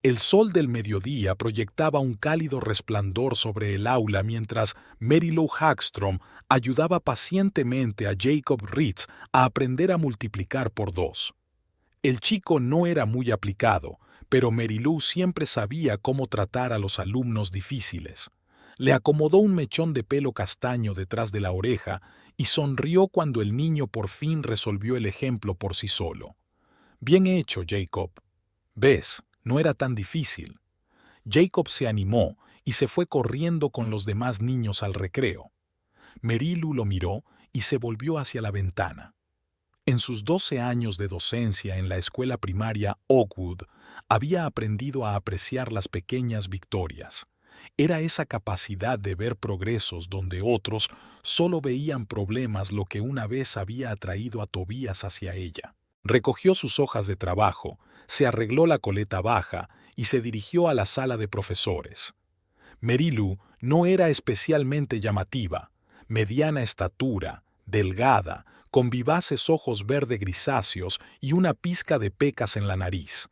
El sol del mediodía proyectaba un cálido resplandor sobre el aula mientras Mary Lou Hagstrom ayudaba pacientemente a Jacob Ritz a aprender a multiplicar por dos. El chico no era muy aplicado, pero Mary Lou siempre sabía cómo tratar a los alumnos difíciles. Le acomodó un mechón de pelo castaño detrás de la oreja y sonrió cuando el niño por fin resolvió el ejemplo por sí solo. Bien hecho, Jacob. ¿Ves? No era tan difícil. Jacob se animó y se fue corriendo con los demás niños al recreo. Mary Lou lo miró y se volvió hacia la ventana. En sus 12 años de docencia en la escuela primaria Oakwood, había aprendido a apreciar las pequeñas victorias. Era esa capacidad de ver progresos donde otros solo veían problemas lo que una vez había atraído a Tobías hacia ella. Recogió sus hojas de trabajo, se arregló la coleta baja y se dirigió a la sala de profesores. Mary Lou no era especialmente llamativa, mediana estatura, delgada, con vivaces ojos verde grisáceos y una pizca de pecas en la nariz.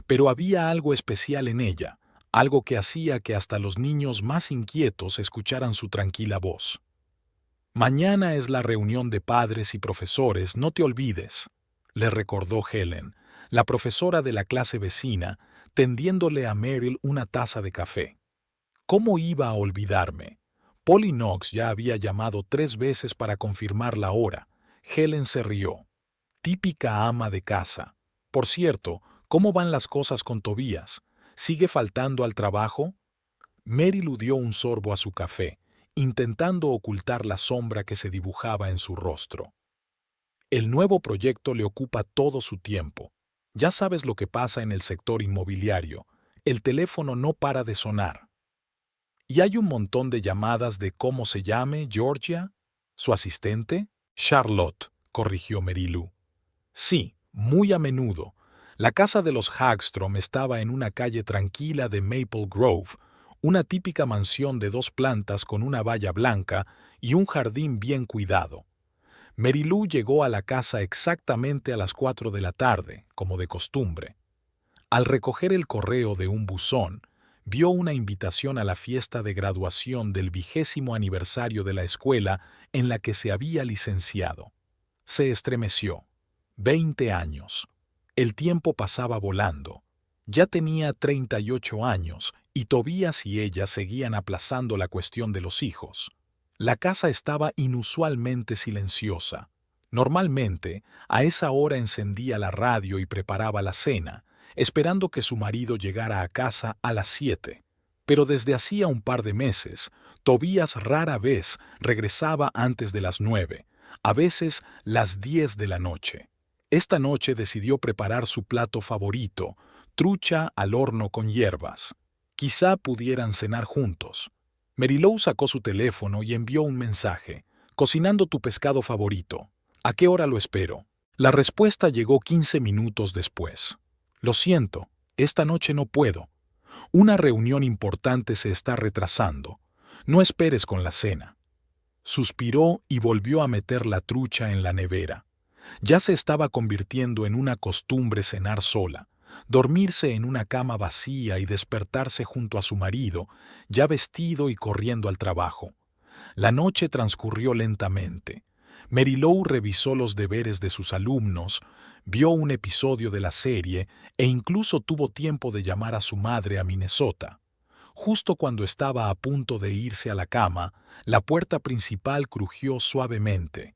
Pero había algo especial en ella, algo que hacía que hasta los niños más inquietos escucharan su tranquila voz. Mañana es la reunión de padres y profesores, no te olvides, le recordó Helen, la profesora de la clase vecina, tendiéndole a Meryl una taza de café. ¿Cómo iba a olvidarme? Polly Knox ya había llamado 3 veces para confirmar la hora. Helen se rió. Típica ama de casa. Por cierto, ¿cómo van las cosas con Tobías? ¿Sigue faltando al trabajo? Meryl dio un sorbo a su café, intentando ocultar la sombra que se dibujaba en su rostro. El nuevo proyecto le ocupa todo su tiempo. Ya sabes lo que pasa en el sector inmobiliario. El teléfono no para de sonar. Y hay un montón de llamadas de cómo se llame Georgia, su asistente, Charlotte, corrigió Mary Lou. Sí, muy a menudo. La casa de los Hagstrom estaba en una calle tranquila de Maple Grove, una típica mansión de 2 plantas con una valla blanca y un jardín bien cuidado. Mary Lou llegó a la casa exactamente a las 4 de la tarde, como de costumbre. Al recoger el correo de un buzón, vio una invitación a la fiesta de graduación del 20º aniversario de la escuela en la que se había licenciado. Se estremeció. 20 años. El tiempo pasaba volando. Ya tenía 38 años y Tobías y ella seguían aplazando la cuestión de los hijos. La casa estaba inusualmente silenciosa. Normalmente, a esa hora encendía la radio y preparaba la cena, esperando que su marido llegara a casa a las 7. Pero desde hacía un par de meses, Tobías rara vez regresaba antes de las 9, a veces las 10 de la noche. Esta noche decidió preparar su plato favorito, trucha al horno con hierbas. Quizá pudieran cenar juntos. Mary Lou sacó su teléfono y envió un mensaje. «Cocinando tu pescado favorito. ¿A qué hora lo espero?» La respuesta llegó 15 minutos después. «Lo siento, esta noche no puedo. Una reunión importante se está retrasando. No esperes con la cena». Suspiró y volvió a meter la trucha en la nevera. Ya se estaba convirtiendo en una costumbre cenar sola, dormirse en una cama vacía y despertarse junto a su marido, ya vestido y corriendo al trabajo. La noche transcurrió lentamente. Mary Lou revisó los deberes de sus alumnos, vio un episodio de la serie e incluso tuvo tiempo de llamar a su madre a Minnesota. Justo cuando estaba a punto de irse a la cama, la puerta principal crujió suavemente.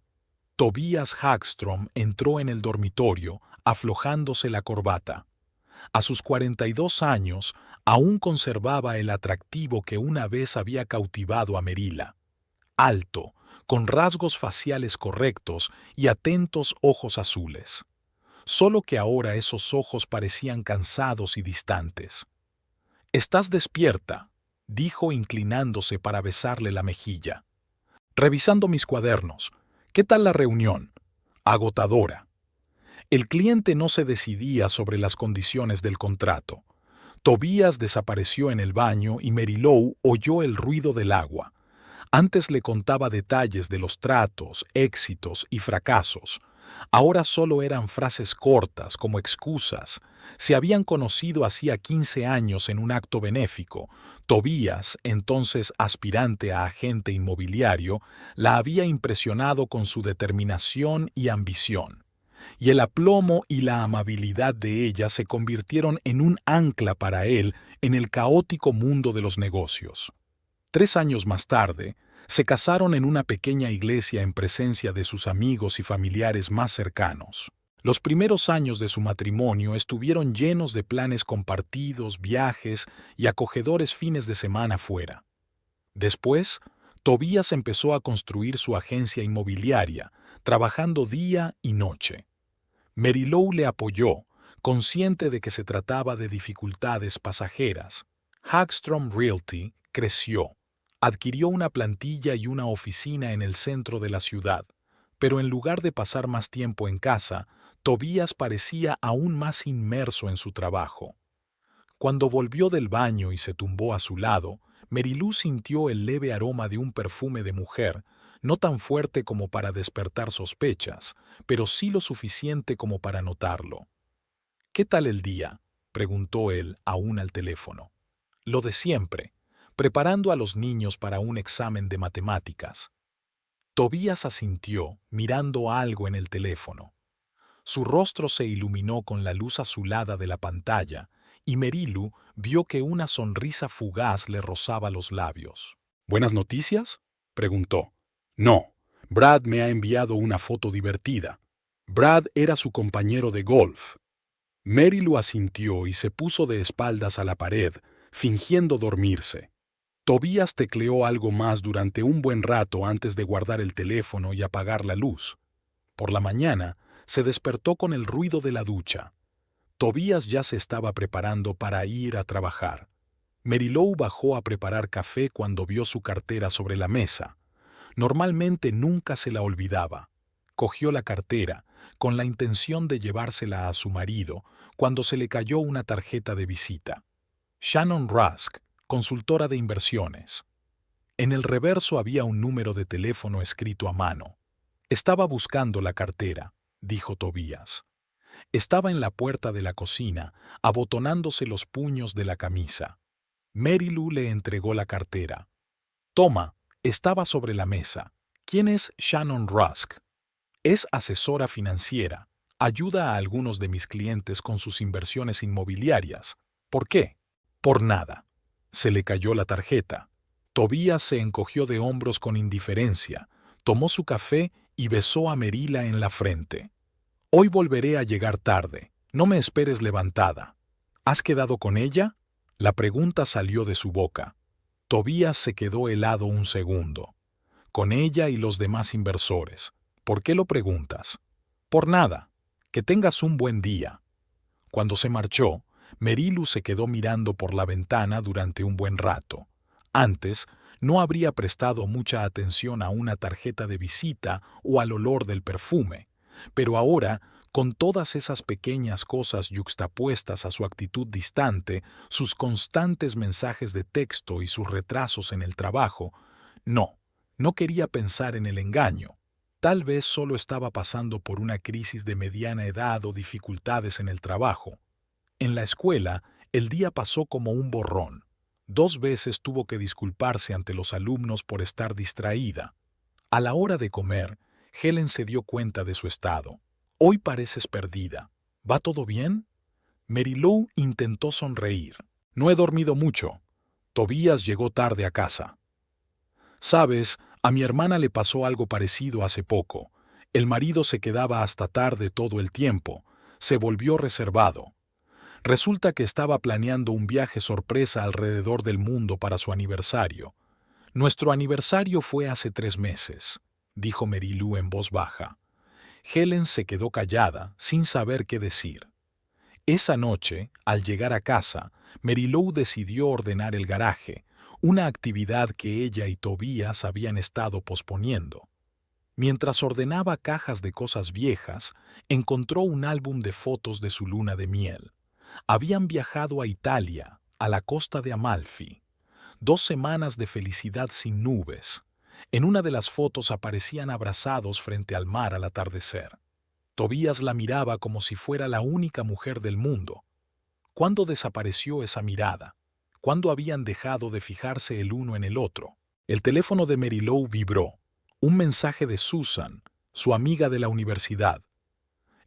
Tobías Hagstrom entró en el dormitorio, aflojándose la corbata. A sus 42 años, aún conservaba el atractivo que una vez había cautivado a Merila. Alto, con rasgos faciales correctos y atentos ojos azules. Solo que ahora esos ojos parecían cansados y distantes. «Estás despierta», dijo inclinándose para besarle la mejilla. «Revisando mis cuadernos. ¿Qué tal la reunión?» «Agotadora». El cliente no se decidía sobre las condiciones del contrato. Tobías desapareció en el baño y Mary Lou oyó el ruido del agua. Antes le contaba detalles de los tratos, éxitos y fracasos, Ahora solo eran frases cortas, como excusas. Se habían conocido hacía 15 años en un acto benéfico. Tobías, entonces aspirante a agente inmobiliario, la había impresionado con su determinación y ambición. Y el aplomo y la amabilidad de ella se convirtieron en un ancla para él en el caótico mundo de los negocios. 3 años más tarde, se casaron en una pequeña iglesia en presencia de sus amigos y familiares más cercanos. Los primeros años de su matrimonio estuvieron llenos de planes compartidos, viajes y acogedores fines de semana fuera. Después, Tobías empezó a construir su agencia inmobiliaria, trabajando día y noche. Mary Lou le apoyó, consciente de que se trataba de dificultades pasajeras. Hagstrom Realty creció. Adquirió una plantilla y una oficina en el centro de la ciudad, pero en lugar de pasar más tiempo en casa, Tobías parecía aún más inmerso en su trabajo. Cuando volvió del baño y se tumbó a su lado, Mary Lou sintió el leve aroma de un perfume de mujer, no tan fuerte como para despertar sospechas, pero sí lo suficiente como para notarlo. «¿Qué tal el día?», preguntó él, aún al teléfono. «Lo de siempre, preparando a los niños para un examen de matemáticas». Tobías asintió, mirando algo en el teléfono. Su rostro se iluminó con la luz azulada de la pantalla, y Mary Lou vio que una sonrisa fugaz le rozaba los labios. «¿Buenas noticias?», preguntó. «No, Brad me ha enviado una foto divertida». Brad era su compañero de golf. Mary Lou asintió y se puso de espaldas a la pared, fingiendo dormirse. Tobías tecleó algo más durante un buen rato antes de guardar el teléfono y apagar la luz. Por la mañana, se despertó con el ruido de la ducha. Tobías ya se estaba preparando para ir a trabajar. Mary Lou bajó a preparar café cuando vio su cartera sobre la mesa. Normalmente nunca se la olvidaba. Cogió la cartera, con la intención de llevársela a su marido, cuando se le cayó una tarjeta de visita. Shannon Rusk, consultora de inversiones. En el reverso había un número de teléfono escrito a mano. «Estaba buscando la cartera», dijo Tobías. Estaba en la puerta de la cocina, abotonándose los puños de la camisa. Mary Lou le entregó la cartera. «Toma», estaba sobre la mesa. «¿Quién es Shannon Rusk?» «Es asesora financiera. Ayuda a algunos de mis clientes con sus inversiones inmobiliarias». «¿Por qué?» «Por nada». Se le cayó la tarjeta. Tobías se encogió de hombros con indiferencia, tomó su café y besó a Merila en la frente. «Hoy volveré a llegar tarde. No me esperes levantada». «¿Has quedado con ella?». La pregunta salió de su boca. Tobías se quedó helado un segundo. «Con ella y los demás inversores». «¿Por qué lo preguntas?» «Por nada. Que tengas un buen día». Cuando se marchó, Mary Lou se quedó mirando por la ventana durante un buen rato. Antes, no habría prestado mucha atención a una tarjeta de visita o al olor del perfume, pero ahora, con todas esas pequeñas cosas yuxtapuestas a su actitud distante, sus constantes mensajes de texto y sus retrasos en el trabajo, no quería pensar en el engaño. Tal vez solo estaba pasando por una crisis de mediana edad o dificultades en el trabajo. En la escuela, el día pasó como un borrón. 2 veces tuvo que disculparse ante los alumnos por estar distraída. A la hora de comer, Helen se dio cuenta de su estado. «Hoy pareces perdida. ¿Va todo bien?». Mary Lou intentó sonreír. «No he dormido mucho. Tobías llegó tarde a casa». «Sabes, a mi hermana le pasó algo parecido hace poco. El marido se quedaba hasta tarde todo el tiempo. Se volvió reservado. Resulta que estaba planeando un viaje sorpresa alrededor del mundo para su aniversario. Nuestro aniversario fue hace 3 meses», dijo Mary Lou en voz baja. Helen se quedó callada, sin saber qué decir. Esa noche, al llegar a casa, Mary Lou decidió ordenar el garaje, una actividad que ella y Tobías habían estado posponiendo. Mientras ordenaba cajas de cosas viejas, encontró un álbum de fotos de su luna de miel. Habían viajado a Italia, a la costa de Amalfi. 2 semanas de felicidad sin nubes. En una de las fotos aparecían abrazados frente al mar al atardecer. Tobías la miraba como si fuera la única mujer del mundo. ¿Cuándo desapareció esa mirada? ¿Cuándo habían dejado de fijarse el uno en el otro? El teléfono de Mary Lou vibró. Un mensaje de Susan, su amiga de la universidad.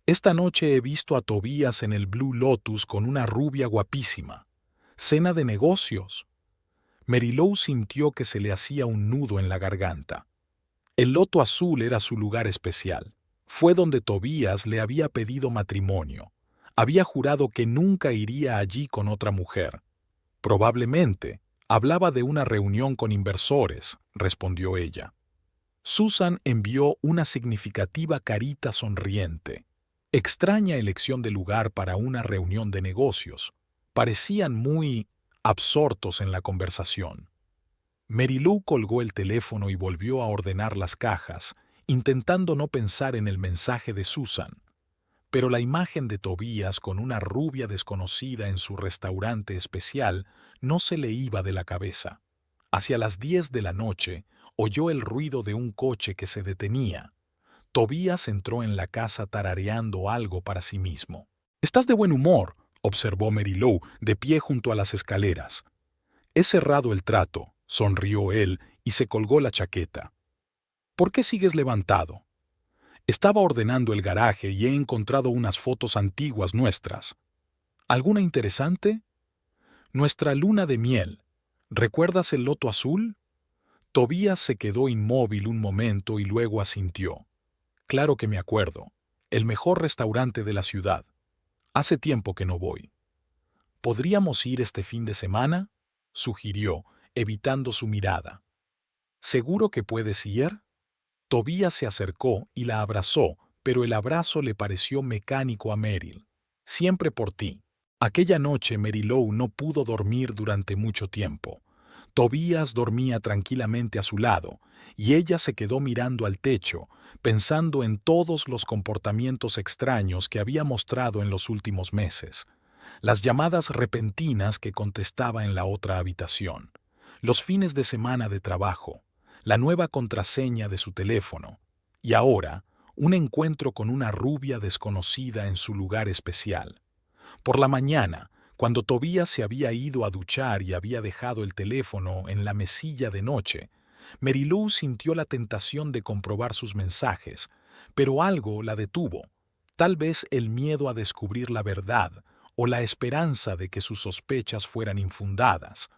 Esta noche he visto a Tobías en el Blue Lotus con una rubia guapísima. ¿Cena de negocios? Mary Lou sintió que se le hacía un nudo en la garganta. El loto azul era su lugar especial. Fue donde Tobías le había pedido matrimonio. Había jurado que nunca iría allí con otra mujer. Probablemente hablaba de una reunión con inversores, respondió ella. Susan envió una significativa carita sonriente. Extraña elección de lugar para una reunión de negocios. Parecían muy absortos en la conversación. Mary Lou colgó el teléfono y volvió a ordenar las cajas, intentando no pensar en el mensaje de Susan. Pero la imagen de Tobías con una rubia desconocida en su restaurante especial no se le iba de la cabeza. Hacia las 10 de la noche oyó el ruido de un coche que se detenía. Tobías entró en la casa tarareando algo para sí mismo. «Estás de buen humor», observó Mary Lou, de pie junto a las escaleras. «He cerrado el trato», sonrió él y se colgó la chaqueta. «¿Por qué sigues levantado?» «Estaba ordenando el garaje y he encontrado unas fotos antiguas nuestras». «¿Alguna interesante?» «Nuestra luna de miel. ¿Recuerdas el loto azul?» Tobías se quedó inmóvil un momento y luego asintió. «Claro que me acuerdo. El mejor restaurante de la ciudad. Hace tiempo que no voy». «¿Podríamos ir este fin de semana?», sugirió, evitando su mirada. «¿Seguro que puedes ir?» Tobías se acercó y la abrazó, pero el abrazo le pareció mecánico a Meryl. «Siempre por ti». Aquella noche Mary Lou no pudo dormir durante mucho tiempo. Tobías dormía tranquilamente a su lado, y ella se quedó mirando al techo, pensando en todos los comportamientos extraños que había mostrado en los últimos meses. Las llamadas repentinas que contestaba en la otra habitación, los fines de semana de trabajo, la nueva contraseña de su teléfono, y ahora un encuentro con una rubia desconocida en su lugar especial. Por la mañana, cuando Tobías se había ido a duchar y había dejado el teléfono en la mesilla de noche, Mary Lou sintió la tentación de comprobar sus mensajes, pero algo la detuvo, tal vez el miedo a descubrir la verdad o la esperanza de que sus sospechas fueran infundadas.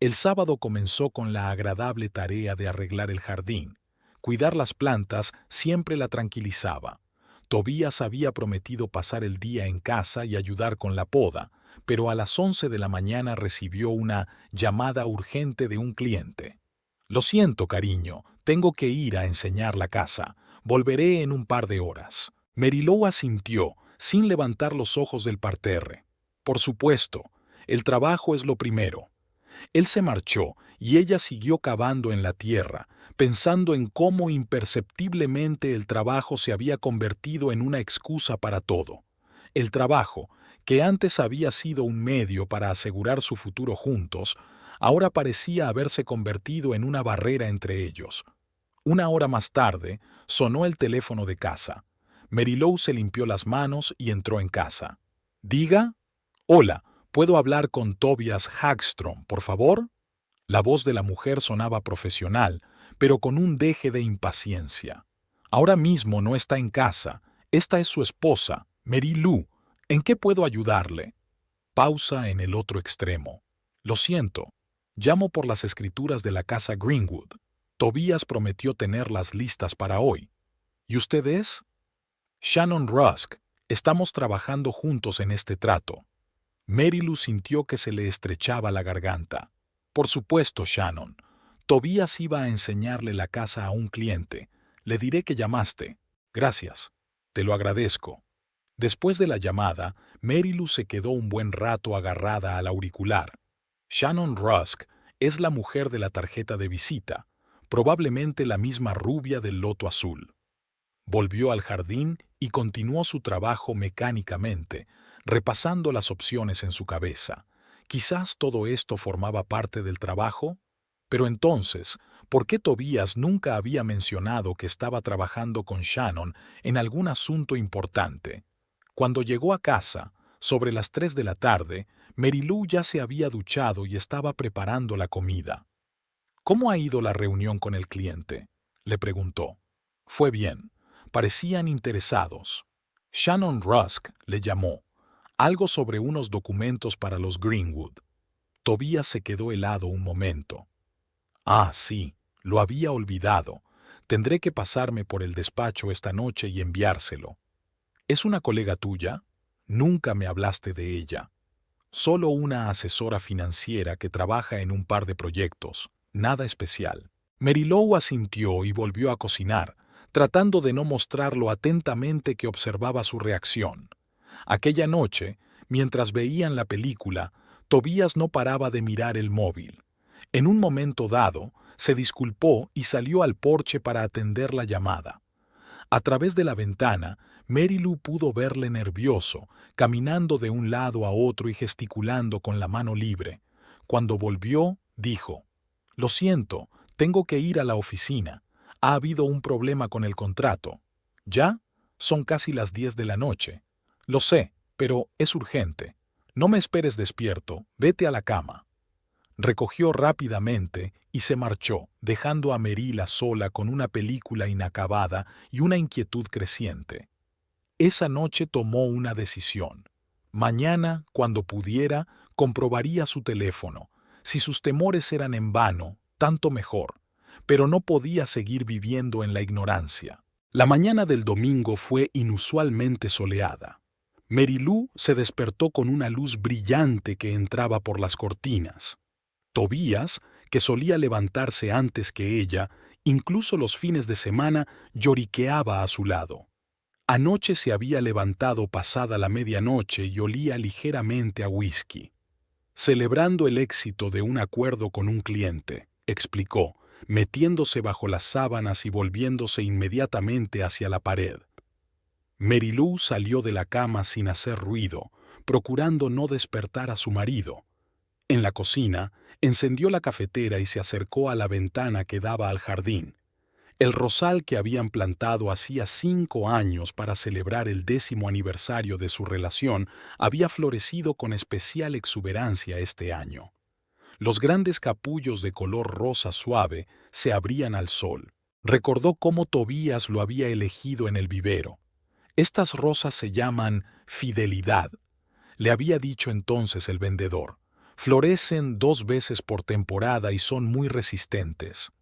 El sábado comenzó con la agradable tarea de arreglar el jardín. Cuidar las plantas siempre la tranquilizaba. Tobías había prometido pasar el día en casa y ayudar con la poda, pero a las 11 de la mañana recibió una llamada urgente de un cliente. «Lo siento, cariño, tengo que ir a enseñar la casa. Volveré en un par de horas». Mary Lou asintió, sin levantar los ojos del parterre. «Por supuesto, el trabajo es lo primero». Él se marchó y ella siguió cavando en la tierra, pensando en cómo imperceptiblemente el trabajo se había convertido en una excusa para todo. El trabajo, que antes había sido un medio para asegurar su futuro juntos, ahora parecía haberse convertido en una barrera entre ellos. Una hora más tarde, sonó el teléfono de casa. Mary Lou se limpió las manos y entró en casa. «Diga». «Hola, ¿puedo hablar con Tobias Hagstrom, por favor?» La voz de la mujer sonaba profesional, pero con un deje de impaciencia. «Ahora mismo no está en casa. Esta es su esposa, Mary Lou. ¿En qué puedo ayudarle?» Pausa en el otro extremo. «Lo siento. Llamo por las escrituras de la casa Greenwood. Tobías prometió tenerlas listas para hoy. ¿Y usted es?» «Shannon Rusk. Estamos trabajando juntos en este trato». Mary Lou sintió que se le estrechaba la garganta. «Por supuesto, Shannon. Tobías iba a enseñarle la casa a un cliente. Le diré que llamaste. Gracias. Te lo agradezco». Después de la llamada, Mary Lou se quedó un buen rato agarrada al auricular. Shannon Rusk es la mujer de la tarjeta de visita, probablemente la misma rubia del loto azul. Volvió al jardín y continuó su trabajo mecánicamente, repasando las opciones en su cabeza. Quizás todo esto formaba parte del trabajo, pero entonces, ¿Por qué Tobías nunca había mencionado que estaba trabajando con Shannon en algún asunto importante? Cuando llegó a casa, sobre las 3 de la tarde, Mary Lou ya se había duchado y estaba preparando la comida. ¿Cómo ha ido la reunión con el cliente?, le preguntó. Fue bien. Parecían interesados. Shannon Rusk le llamó. Algo sobre unos documentos para los Greenwood. Tobías se quedó helado un momento. Ah, sí, lo había olvidado. Tendré que pasarme por el despacho esta noche y enviárselo. ¿Es una colega tuya? Nunca me hablaste de ella. Solo una asesora financiera que trabaja en un par de proyectos. Nada especial. Mary Lou asintió y volvió a cocinar, tratando de no mostrar lo atentamente que observaba su reacción. Aquella noche, mientras veían la película, Tobías no paraba de mirar el móvil. En un momento dado, se disculpó y salió al porche para atender la llamada. A través de la ventana, Mary Lou pudo verle nervioso, caminando de un lado a otro y gesticulando con la mano libre. Cuando volvió, dijo: «Lo siento, tengo que ir a la oficina. Ha habido un problema con el contrato». «¿Ya? Son casi las 10 de la noche». «Lo sé, pero es urgente. No me esperes despierto, vete a la cama». Recogió rápidamente y se marchó, dejando a Merila sola con una película inacabada y una inquietud creciente. Esa noche tomó una decisión. Mañana, cuando pudiera, comprobaría su teléfono. Si sus temores eran en vano, tanto mejor, pero no podía seguir viviendo en la ignorancia. La mañana del domingo fue inusualmente soleada. Mary Lou se despertó con una luz brillante que entraba por las cortinas. Tobías, que solía levantarse antes que ella, incluso los fines de semana, lloriqueaba a su lado. Anoche se había levantado pasada la medianoche y olía ligeramente a whisky. Celebrando el éxito de un acuerdo con un cliente, explicó, metiéndose bajo las sábanas y volviéndose inmediatamente hacia la pared. Mary Lou salió de la cama sin hacer ruido, procurando no despertar a su marido. En la cocina, encendió la cafetera y se acercó a la ventana que daba al jardín. El rosal que habían plantado hacía 5 años para celebrar el 10º aniversario de su relación había florecido con especial exuberancia este año. Los grandes capullos de color rosa suave se abrían al sol. Recordó cómo Tobías lo había elegido en el vivero. «Estas rosas se llaman Fidelidad», le había dicho entonces el vendedor. «Florecen 2 veces por temporada y son muy resistentes».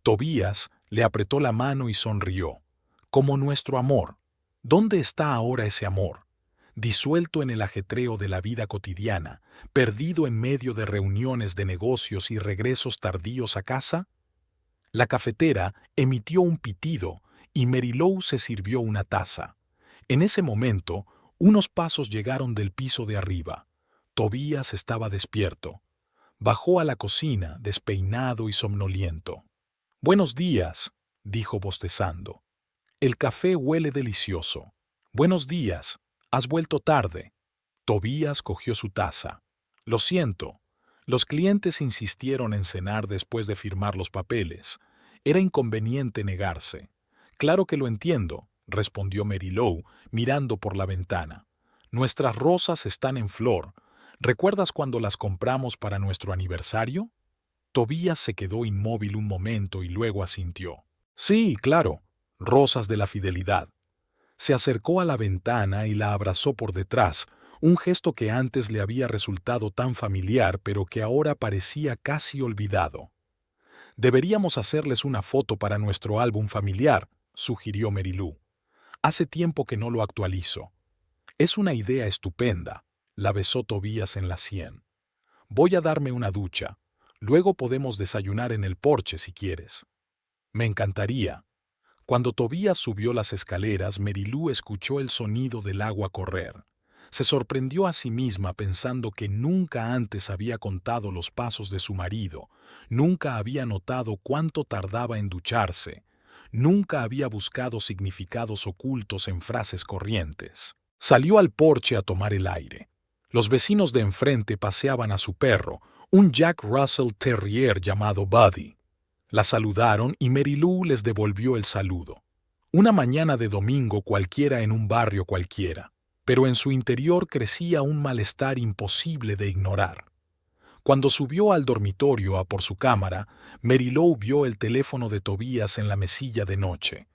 Tobías le apretó la mano y sonrió. «Como nuestro amor. ¿Dónde está ahora ese amor? Disuelto en el ajetreo de la vida cotidiana, perdido en medio de reuniones de negocios y regresos tardíos a casa». La cafetera emitió un pitido y Mary Lou se sirvió una taza. En ese momento, unos pasos llegaron del piso de arriba. Tobías estaba despierto. Bajó a la cocina, despeinado y somnoliento. «Buenos días», dijo bostezando. «El café huele delicioso». «Buenos días. Has vuelto tarde». Tobías cogió su taza. «Lo siento. Los clientes insistieron en cenar después de firmar los papeles. Era inconveniente negarse». «Claro que lo entiendo», respondió Mary Lou, mirando por la ventana. «Nuestras rosas están en flor. ¿Recuerdas cuando las compramos para nuestro aniversario?» Tobías se quedó inmóvil un momento y luego asintió. «Sí, claro, rosas de la fidelidad». Se acercó a la ventana y la abrazó por detrás, un gesto que antes le había resultado tan familiar pero que ahora parecía casi olvidado. «Deberíamos hacerles una foto para nuestro álbum familiar», sugirió Mary Lou. «Hace tiempo que no lo actualizo». «Es una idea estupenda», la besó Tobías en la sien. «Voy a darme una ducha. Luego podemos desayunar en el porche si quieres». «Me encantaría». Cuando Tobías subió las escaleras, Mary Lou escuchó el sonido del agua correr. Se sorprendió a sí misma pensando que nunca antes había contado los pasos de su marido, nunca había notado cuánto tardaba en ducharse, nunca había buscado significados ocultos en frases corrientes. Salió al porche a tomar el aire. Los vecinos de enfrente paseaban a su perro, un Jack Russell Terrier llamado Buddy. La saludaron y Mary Lou les devolvió el saludo. Una mañana de domingo cualquiera en un barrio cualquiera, pero en su interior crecía un malestar imposible de ignorar. Cuando subió al dormitorio a por su cámara, Mary Lou vio el teléfono de Tobías en la mesilla de noche.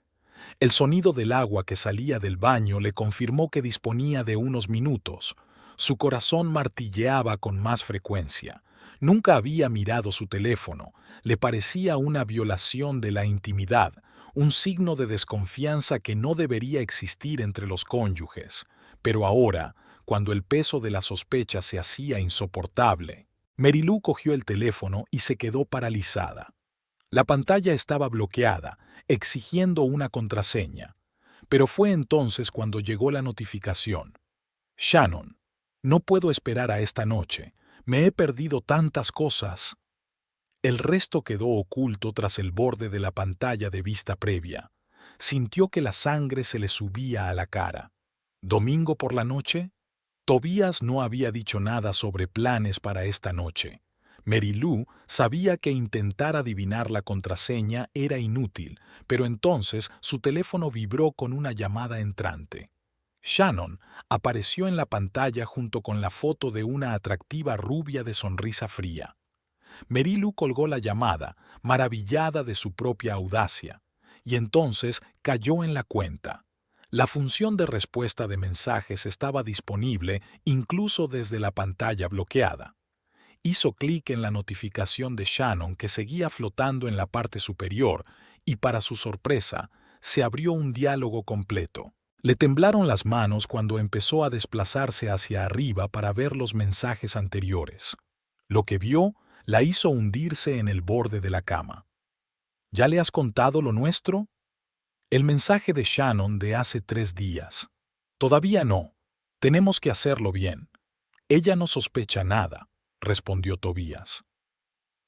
El sonido del agua que salía del baño le confirmó que disponía de unos minutos. Su corazón martilleaba con más frecuencia. Nunca había mirado su teléfono. Le parecía una violación de la intimidad, un signo de desconfianza que no debería existir entre los cónyuges. Pero ahora, cuando el peso de la sospecha se hacía insoportable, Mary Lou cogió el teléfono y se quedó paralizada. La pantalla estaba bloqueada, exigiendo una contraseña. Pero fue entonces cuando llegó la notificación. Shannon, no puedo esperar a esta noche. Me he perdido tantas cosas. El resto quedó oculto tras el borde de la pantalla de vista previa. Sintió que la sangre se le subía a la cara. ¿Domingo por la noche? Tobías no había dicho nada sobre planes para esta noche. Mary Lou sabía que intentar adivinar la contraseña era inútil, pero entonces su teléfono vibró con una llamada entrante. Shannon apareció en la pantalla junto con la foto de una atractiva rubia de sonrisa fría. Mary Lou colgó la llamada, maravillada de su propia audacia, y entonces cayó en la cuenta. La función de respuesta de mensajes estaba disponible incluso desde la pantalla bloqueada. Hizo clic en la notificación de Shannon que seguía flotando en la parte superior y, para su sorpresa, se abrió un diálogo completo. Le temblaron las manos cuando empezó a desplazarse hacia arriba para ver los mensajes anteriores. Lo que vio la hizo hundirse en el borde de la cama. ¿Ya le has contado lo nuestro? El mensaje de Shannon de hace 3 días. Todavía no. Tenemos que hacerlo bien. Ella no sospecha nada, respondió Tobías.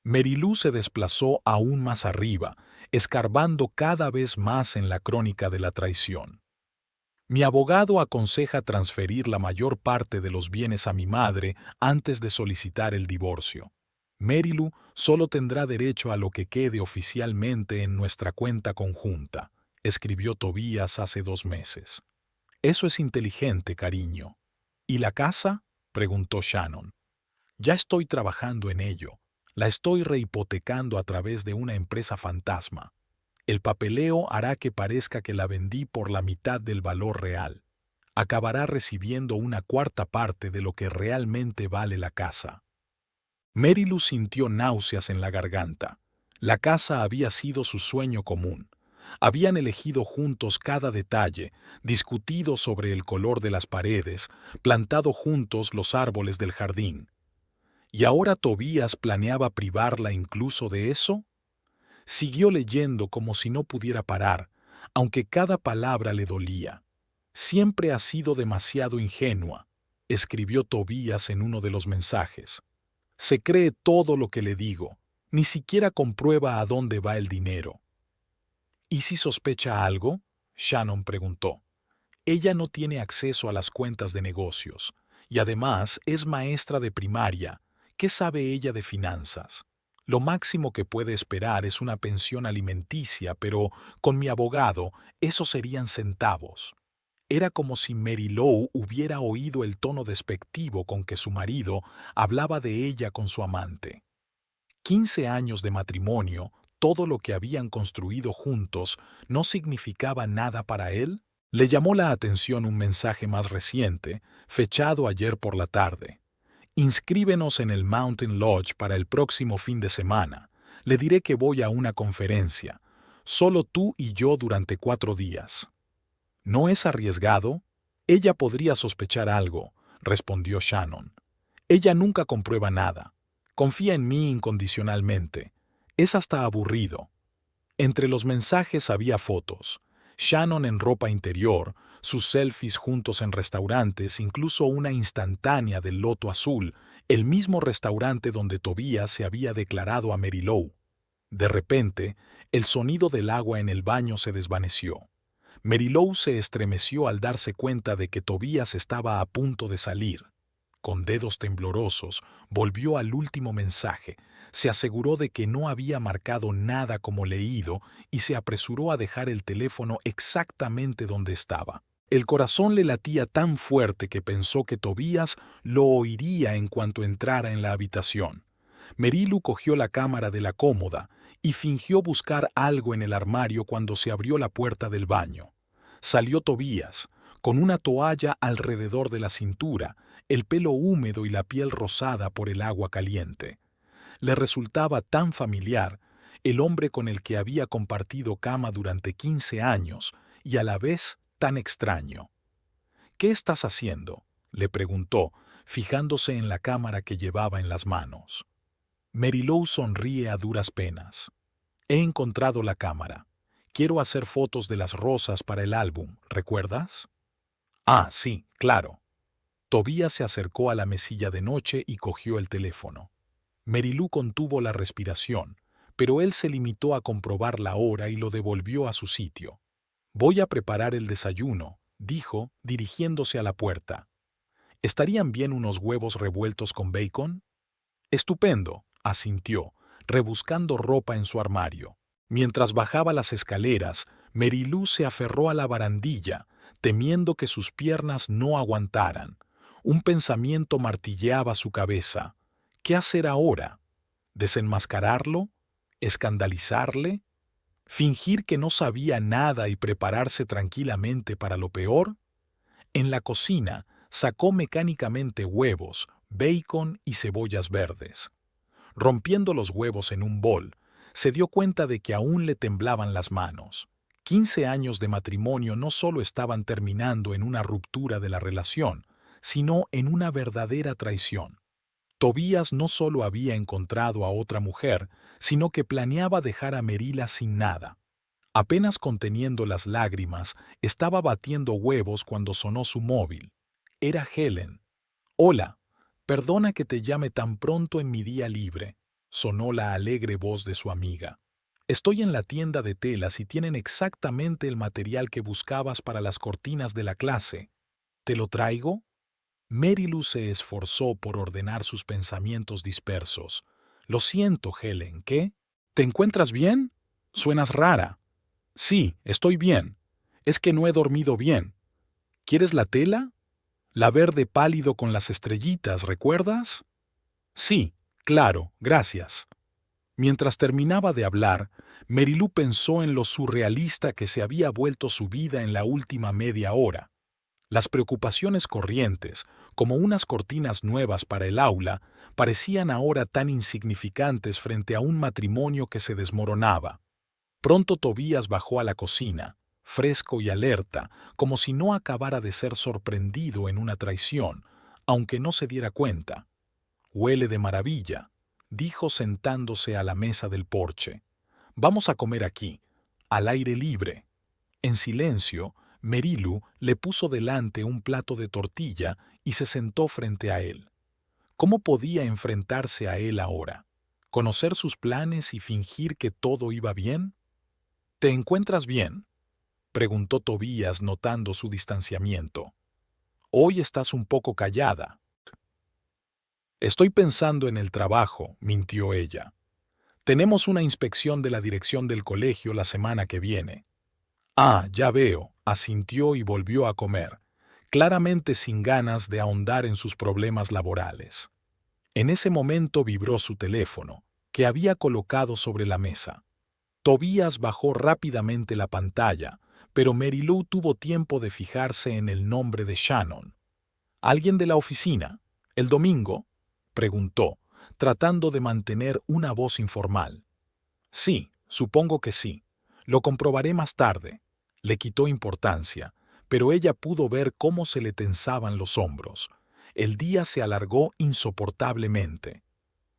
Mary Lou se desplazó aún más arriba, escarbando cada vez más en la crónica de la traición. Mi abogado aconseja transferir la mayor parte de los bienes a mi madre antes de solicitar el divorcio. Mary Lou solo tendrá derecho a lo que quede oficialmente en nuestra cuenta conjunta, escribió Tobías hace 2 meses. Eso es inteligente, cariño. ¿Y la casa? Preguntó Shannon. Ya estoy trabajando en ello. La estoy rehipotecando a través de una empresa fantasma. El papeleo hará que parezca que la vendí por la mitad del valor real. Acabará recibiendo una 1/4 parte de lo que realmente vale la casa. Mary Lou sintió náuseas en la garganta. La casa había sido su sueño común. Habían elegido juntos cada detalle, discutido sobre el color de las paredes, plantado juntos los árboles del jardín. ¿Y ahora Tobías planeaba privarla incluso de eso? Siguió leyendo como si no pudiera parar, aunque cada palabra le dolía. Siempre ha sido demasiado ingenua, escribió Tobías en uno de los mensajes. Se cree todo lo que le digo, ni siquiera comprueba a dónde va el dinero. ¿Y si sospecha algo? Shannon preguntó. Ella no tiene acceso a las cuentas de negocios, y además es maestra de primaria. ¿Qué sabe ella de finanzas? Lo máximo que puede esperar es una pensión alimenticia, pero con mi abogado eso serían centavos. Era como si Mary Lou hubiera oído el tono despectivo con que su marido hablaba de ella con su amante. 15 años de matrimonio, todo lo que habían construido juntos, ¿no significaba nada para él? Le llamó la atención un mensaje más reciente, fechado ayer por la tarde. Inscríbenos en el Mountain Lodge para el próximo fin de semana. Le diré que voy a una conferencia. Solo tú y yo durante 4 días. ¿No es arriesgado? Ella podría sospechar algo, respondió Shannon. Ella nunca comprueba nada. Confía en mí incondicionalmente. Es hasta aburrido. Entre los mensajes había fotos. Shannon en ropa interior, sus selfies juntos en restaurantes, incluso una instantánea del Loto Azul, el mismo restaurante donde Tobías se había declarado a Mary Lou. De repente, el sonido del agua en el baño se desvaneció. Mary Lou se estremeció al darse cuenta de que Tobías estaba a punto de salir. Con dedos temblorosos, volvió al último mensaje, se aseguró de que no había marcado nada como leído y se apresuró a dejar el teléfono exactamente donde estaba. El corazón le latía tan fuerte que pensó que Tobías lo oiría en cuanto entrara en la habitación. Merilu cogió la cámara de la cómoda y fingió buscar algo en el armario cuando se abrió la puerta del baño. Salió Tobías, con una toalla alrededor de la cintura, el pelo húmedo y la piel rosada por el agua caliente. Le resultaba tan familiar, el hombre con el que había compartido cama durante 15 años, y a la vez tan extraño. «¿Qué estás haciendo?», le preguntó, fijándose en la cámara que llevaba en las manos. Merilou sonríe a duras penas. «He encontrado la cámara. Quiero hacer fotos de las rosas para el álbum, ¿recuerdas?». «Ah, sí, claro». Tobías se acercó a la mesilla de noche y cogió el teléfono. Merilou contuvo la respiración, pero él se limitó a comprobar la hora y lo devolvió a su sitio. «Voy a preparar el desayuno», dijo, dirigiéndose a la puerta. «¿Estarían bien unos huevos revueltos con bacon?». «Estupendo», asintió, rebuscando ropa en su armario. Mientras bajaba las escaleras, Merilou se aferró a la barandilla, temiendo que sus piernas no aguantaran. Un pensamiento martilleaba su cabeza. ¿Qué hacer ahora? ¿Desenmascararlo? ¿Escandalizarle? ¿Fingir que no sabía nada y prepararse tranquilamente para lo peor? En la cocina sacó mecánicamente huevos, bacon y cebollas verdes. Rompiendo los huevos en un bol, se dio cuenta de que aún le temblaban las manos. 15 años de matrimonio no solo estaban terminando en una ruptura de la relación, sino en una verdadera traición. Tobías no solo había encontrado a otra mujer, sino que planeaba dejar a Merila sin nada. Apenas conteniendo las lágrimas, estaba batiendo huevos cuando sonó su móvil. Era Helen. «Hola, perdona que te llame tan pronto en mi día libre», sonó la alegre voz de su amiga. «Estoy en la tienda de telas y tienen exactamente el material que buscabas para las cortinas de la clase. ¿Te lo traigo?». Merilou se esforzó por ordenar sus pensamientos dispersos. «Lo siento, Helen, ¿qué? ¿Te encuentras bien? Suenas rara». «Sí, estoy bien. Es que no he dormido bien. ¿Quieres la tela? La verde pálido con las estrellitas, ¿recuerdas?». «Sí, claro, gracias». Mientras terminaba de hablar, Merilou pensó en lo surrealista que se había vuelto su vida en la última media hora. Las preocupaciones corrientes, como unas cortinas nuevas para el aula, parecían ahora tan insignificantes frente a un matrimonio que se desmoronaba. Pronto Tobías bajó a la cocina, fresco y alerta, como si no acabara de ser sorprendido en una traición, aunque no se diera cuenta. «Huele de maravilla», dijo sentándose a la mesa del porche. «Vamos a comer aquí, al aire libre». En silencio, Merilou le puso delante un plato de tortilla y se sentó frente a él. ¿Cómo podía enfrentarse a él ahora? ¿Conocer sus planes y fingir que todo iba bien? «¿Te encuentras bien?», preguntó Tobías notando su distanciamiento. «Hoy estás un poco callada». «Estoy pensando en el trabajo», mintió ella. «Tenemos una inspección de la dirección del colegio la semana que viene». «Ah, ya veo», asintió y volvió a comer, claramente sin ganas de ahondar en sus problemas laborales. En ese momento vibró su teléfono, que había colocado sobre la mesa. Tobías bajó rápidamente la pantalla, pero Merilou tuvo tiempo de fijarse en el nombre de Shannon. «¿Alguien de la oficina? ¿El domingo?», preguntó, tratando de mantener una voz informal. «Sí, supongo que sí. Lo comprobaré más tarde». Le quitó importancia, pero ella pudo ver cómo se le tensaban los hombros. El día se alargó insoportablemente.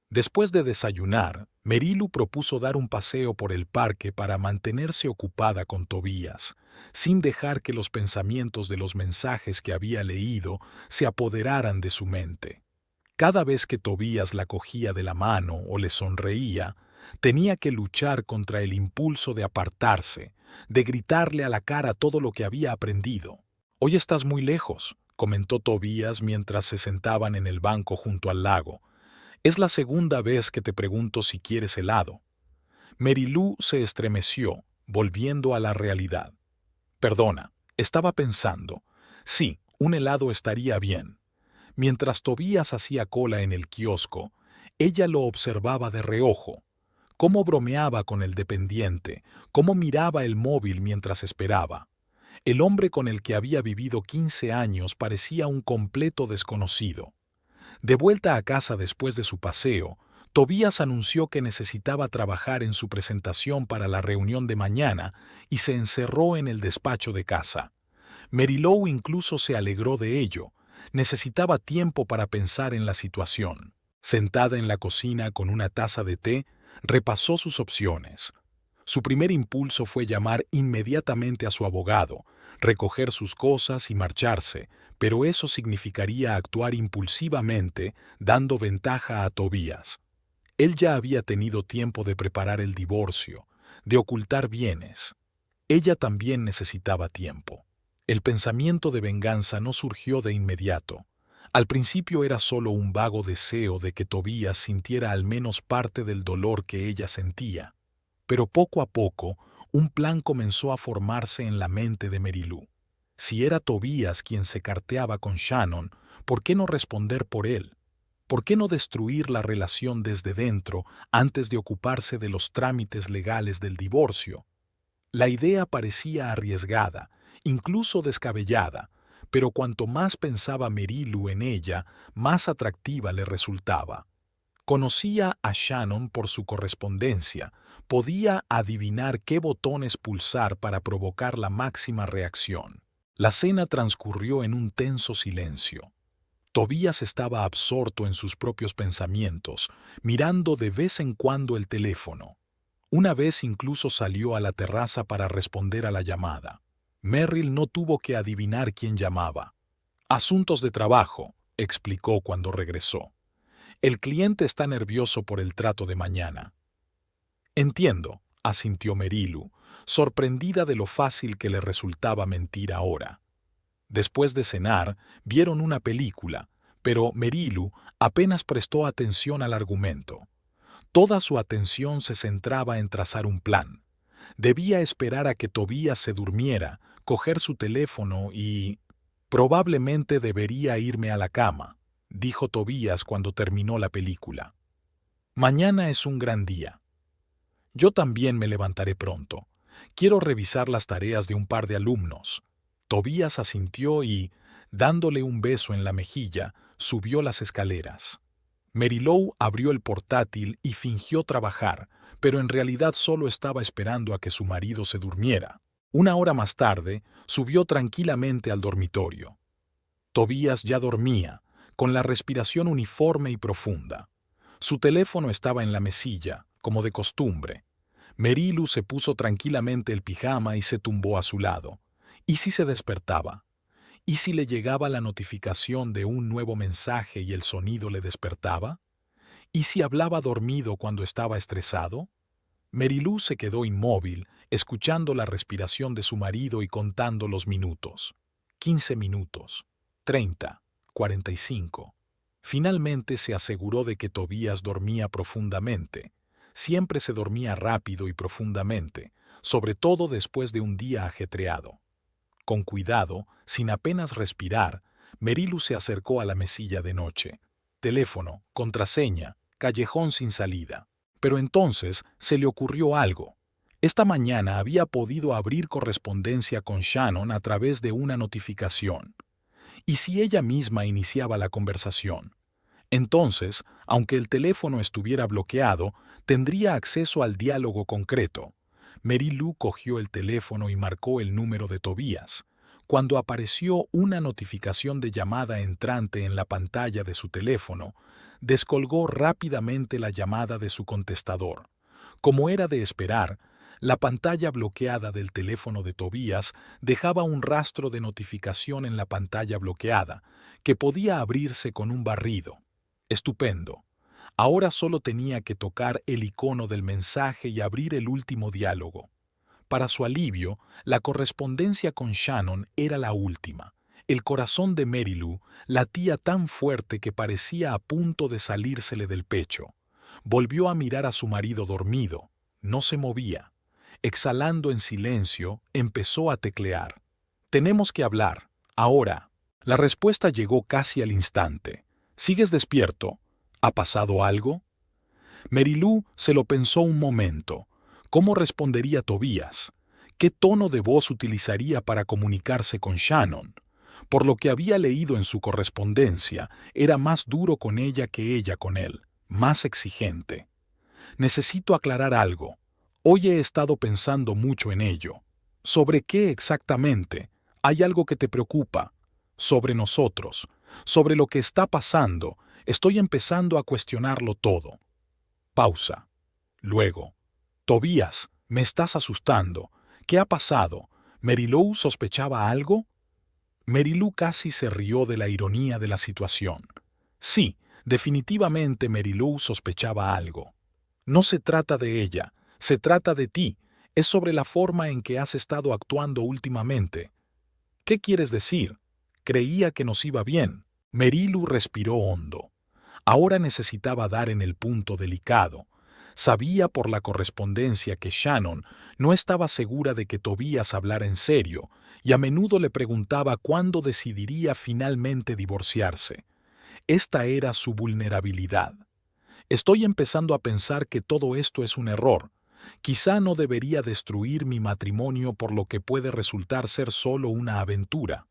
Después de desayunar, Merilou propuso dar un paseo por el parque para mantenerse ocupada con Tobías, sin dejar que los pensamientos de los mensajes que había leído se apoderaran de su mente. Cada vez que Tobías la cogía de la mano o le sonreía, tenía que luchar contra el impulso de apartarse, de gritarle a la cara todo lo que había aprendido. «Hoy estás muy lejos», comentó Tobías mientras se sentaban en el banco junto al lago. Es la segunda vez que te pregunto si quieres helado. Mary Lou se estremeció, volviendo a la realidad. Perdona, estaba pensando. Sí, un helado estaría bien. Mientras Tobías hacía cola en el kiosco, ella lo observaba de reojo. Cómo bromeaba con el dependiente, cómo miraba el móvil mientras esperaba. El hombre con el que había vivido 15 años parecía un completo desconocido. De vuelta a casa después de su paseo, Tobías anunció que necesitaba trabajar en su presentación para la reunión de mañana y se encerró en el despacho de casa. Mary Lou incluso se alegró de ello. Necesitaba tiempo para pensar en la situación. Sentada en la cocina con una taza de té, repasó sus opciones. Su primer impulso fue llamar inmediatamente a su abogado, recoger sus cosas y marcharse, pero eso significaría actuar impulsivamente, dando ventaja a Tobías. Él ya había tenido tiempo de preparar el divorcio, de ocultar bienes. Ella también necesitaba tiempo. El pensamiento de venganza no surgió de inmediato. Al principio era solo un vago deseo de que Tobías sintiera al menos parte del dolor que ella sentía. Pero poco a poco, un plan comenzó a formarse en la mente de Mary Lou. Si era Tobías quien se carteaba con Shannon, ¿por qué no responder por él? ¿Por qué no destruir la relación desde dentro antes de ocuparse de los trámites legales del divorcio? La idea parecía arriesgada, incluso descabellada, pero cuanto más pensaba Mary Lou en ella, más atractiva le resultaba. Conocía a Shannon por su correspondencia, podía adivinar qué botones pulsar para provocar la máxima reacción. La cena transcurrió en un tenso silencio. Tobías estaba absorto en sus propios pensamientos, mirando de vez en cuando el teléfono. Una vez incluso salió a la terraza para responder a la llamada. Merrill no tuvo que adivinar quién llamaba. «Asuntos de trabajo», explicó cuando regresó. «El cliente está nervioso por el trato de mañana». «Entiendo», asintió Mary Lou, sorprendida de lo fácil que le resultaba mentir ahora. Después de cenar, vieron una película, pero Mary Lou apenas prestó atención al argumento. Toda su atención se centraba en trazar un plan. Debía esperar a que Tobías se durmiera, coger su teléfono y... «Probablemente debería irme a la cama», dijo Tobías cuando terminó la película. «Mañana es un gran día. Yo también me levantaré pronto. Quiero revisar las tareas de un par de alumnos». Tobías asintió y, dándole un beso en la mejilla, subió las escaleras. Mary Lou abrió el portátil y fingió trabajar, pero en realidad solo estaba esperando a que su marido se durmiera. Una hora más tarde, subió tranquilamente al dormitorio. Tobías ya dormía, con la respiración uniforme y profunda. Su teléfono estaba en la mesilla, como de costumbre. Mary Lou se puso tranquilamente el pijama y se tumbó a su lado. ¿Y si se despertaba? ¿Y si le llegaba la notificación de un nuevo mensaje y el sonido le despertaba? ¿Y si hablaba dormido cuando estaba estresado? Mary Lou se quedó inmóvil, escuchando la respiración de su marido y contando los minutos. 15 minutos, 30, 45. Finalmente se aseguró de que Tobías dormía profundamente. Siempre se dormía rápido y profundamente, sobre todo después de un día ajetreado. Con cuidado, sin apenas respirar, Mary Lou se acercó a la mesilla de noche. Teléfono, contraseña, callejón sin salida. Pero entonces se le ocurrió algo. Esta mañana había podido abrir correspondencia con Shannon a través de una notificación. ¿Y si ella misma iniciaba la conversación? Entonces, aunque el teléfono estuviera bloqueado, tendría acceso al diálogo concreto. Mary Lou cogió el teléfono y marcó el número de Tobías. Cuando apareció una notificación de llamada entrante en la pantalla de su teléfono, descolgó rápidamente la llamada de su contestador. Como era de esperar, la pantalla bloqueada del teléfono de Tobías dejaba un rastro de notificación en la pantalla bloqueada, que podía abrirse con un barrido. Estupendo. Ahora solo tenía que tocar el icono del mensaje y abrir el último diálogo. Para su alivio, la correspondencia con Shannon era la última. El corazón de Marilou latía tan fuerte que parecía a punto de salírsele del pecho. Volvió a mirar a su marido dormido. No se movía. Exhalando en silencio, empezó a teclear. «Tenemos que hablar. Ahora». La respuesta llegó casi al instante. «¿Sigues despierto? ¿Ha pasado algo?» Marilou se lo pensó un momento. ¿Cómo respondería Tobías? ¿Qué tono de voz utilizaría para comunicarse con Shannon? Por lo que había leído en su correspondencia, era más duro con ella que ella con él, más exigente. «Necesito aclarar algo. Hoy he estado pensando mucho en ello. ¿Sobre qué exactamente? ¿Hay algo que te preocupa? Sobre nosotros, sobre lo que está pasando. Estoy empezando a cuestionarlo todo». Pausa. Luego. «Tobías, me estás asustando. ¿Qué ha pasado? ¿Marilou sospechaba algo?» Marilou casi se rió de la ironía de la situación. Sí, definitivamente Marilou sospechaba algo. «No se trata de ella, se trata de ti. Es sobre la forma en que has estado actuando últimamente». «¿Qué quieres decir? Creía que nos iba bien». Marilou respiró hondo. Ahora necesitaba dar en el punto delicado. Sabía por la correspondencia que Shannon no estaba segura de que Tobías hablara en serio, y a menudo le preguntaba cuándo decidiría finalmente divorciarse. Esta era su vulnerabilidad. «Estoy empezando a pensar que todo esto es un error. Quizá no debería destruir mi matrimonio por lo que puede resultar ser solo una aventura».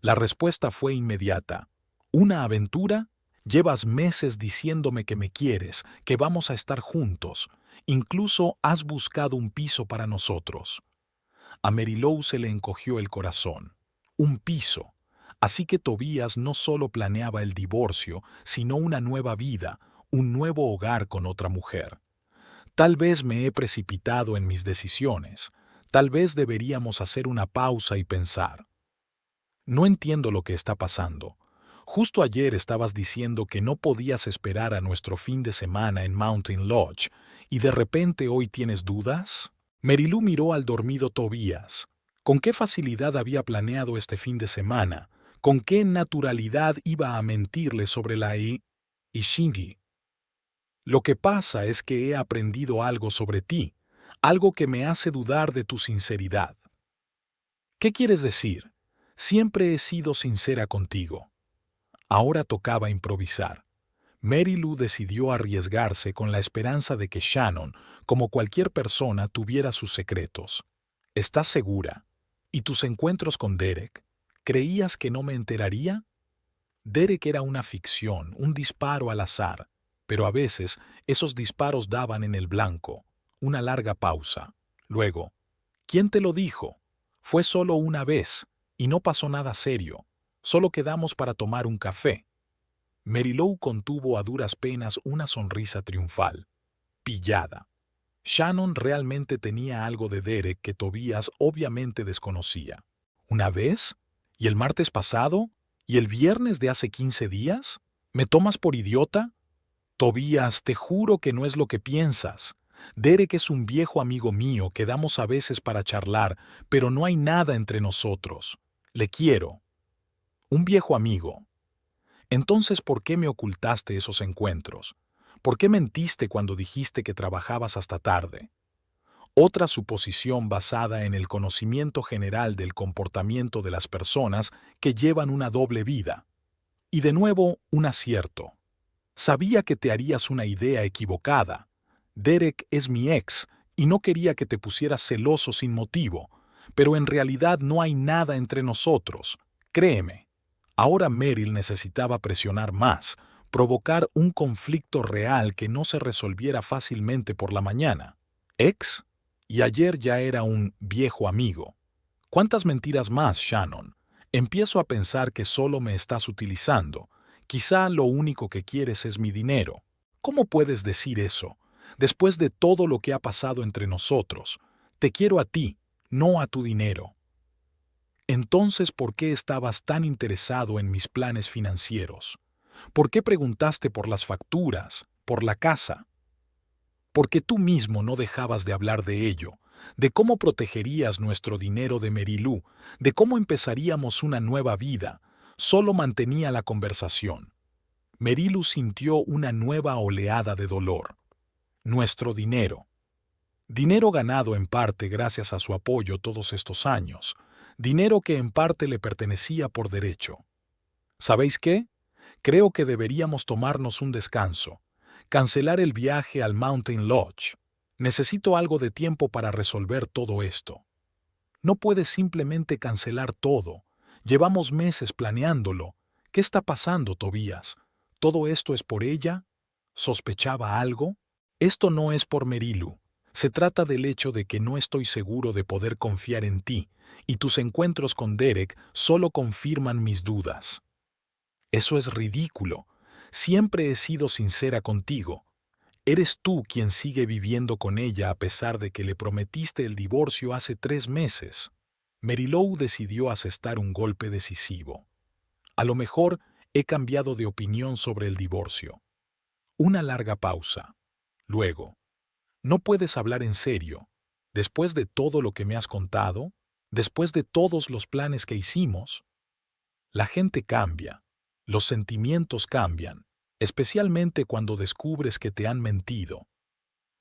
La respuesta fue inmediata. «¿Una aventura? Llevas meses diciéndome que me quieres, que vamos a estar juntos. Incluso has buscado un piso para nosotros». A Marilou se le encogió el corazón. Un piso. Así que Tobías no solo planeaba el divorcio, sino una nueva vida, un nuevo hogar con otra mujer. «Tal vez me he precipitado en mis decisiones. Tal vez deberíamos hacer una pausa y pensar». «No entiendo lo que está pasando. Justo ayer estabas diciendo que no podías esperar a nuestro fin de semana en Mountain Lodge, y de repente hoy tienes dudas». Marilou miró al dormido Tobías. ¿Con qué facilidad había planeado este fin de semana? ¿Con qué naturalidad iba a mentirle sobre la Ishingi? «Lo que pasa es que he aprendido algo sobre ti, algo que me hace dudar de tu sinceridad». «¿Qué quieres decir? Siempre he sido sincera contigo». Ahora tocaba improvisar. Marilou decidió arriesgarse con la esperanza de que Shannon, como cualquier persona, tuviera sus secretos. «¿Estás segura? ¿Y tus encuentros con Derek? ¿Creías que no me enteraría?» Derek era una ficción, un disparo al azar, pero a veces esos disparos daban en el blanco. Una larga pausa. Luego, «¿Quién te lo dijo? Fue solo una vez, y no pasó nada serio. Solo quedamos para tomar un café». Marilou contuvo a duras penas una sonrisa triunfal. Pillada. Shannon realmente tenía algo de Derek que Tobías obviamente desconocía. ¿Una vez? ¿Y el martes pasado? ¿Y el viernes de hace 15 días? ¿Me tomas por idiota? Tobías, te juro que no es lo que piensas. Derek es un viejo amigo mío, quedamos a veces para charlar, pero no hay nada entre nosotros. Le quiero. Un viejo amigo. Entonces, ¿por qué me ocultaste esos encuentros? ¿Por qué mentiste cuando dijiste que trabajabas hasta tarde? Otra suposición basada en el conocimiento general del comportamiento de las personas que llevan una doble vida. Y de nuevo, un acierto. Sabía que te harías una idea equivocada. Derek es mi ex y no quería que te pusieras celoso sin motivo, pero en realidad no hay nada entre nosotros. Créeme. Ahora Meryl necesitaba presionar más, provocar un conflicto real que no se resolviera fácilmente por la mañana. ¿Ex? Y ayer ya era un viejo amigo. ¿Cuántas mentiras más, Shannon? Empiezo a pensar que solo me estás utilizando. Quizá lo único que quieres es mi dinero. ¿Cómo puedes decir eso? Después de todo lo que ha pasado entre nosotros. Te quiero a ti, no a tu dinero. Entonces, ¿por qué estabas tan interesado en mis planes financieros? ¿Por qué preguntaste por las facturas, por la casa? Porque tú mismo no dejabas de hablar de ello. de cómo protegerías nuestro dinero de Marilou, de cómo empezaríamos una nueva vida. Solo mantenía la conversación. Marilou sintió una nueva oleada de dolor. Nuestro dinero. Dinero ganado en parte gracias a su apoyo todos estos años. Dinero que en parte le pertenecía por derecho. ¿Sabéis qué? Creo que deberíamos tomarnos un descanso. Cancelar el viaje al Mountain Lodge. Necesito algo de tiempo para resolver todo esto. No puedes simplemente cancelar todo. Llevamos meses planeándolo. ¿Qué está pasando, Tobías? ¿Todo esto es por ella? ¿Sospechaba algo? Esto no es por Marilou. Se trata del hecho de que no estoy seguro de poder confiar en ti, y tus encuentros con Derek solo confirman mis dudas. Eso es ridículo. Siempre he sido sincera contigo. Eres tú quien sigue viviendo con ella a pesar de que le prometiste el divorcio hace 3 meses. Marilou decidió asestar un golpe decisivo. A lo mejor he cambiado de opinión sobre el divorcio. Una larga pausa. Luego, ¿no puedes hablar en serio? Después de todo lo que me has contado, después de todos los planes que hicimos, la gente cambia, los sentimientos cambian, especialmente cuando descubres que te han mentido.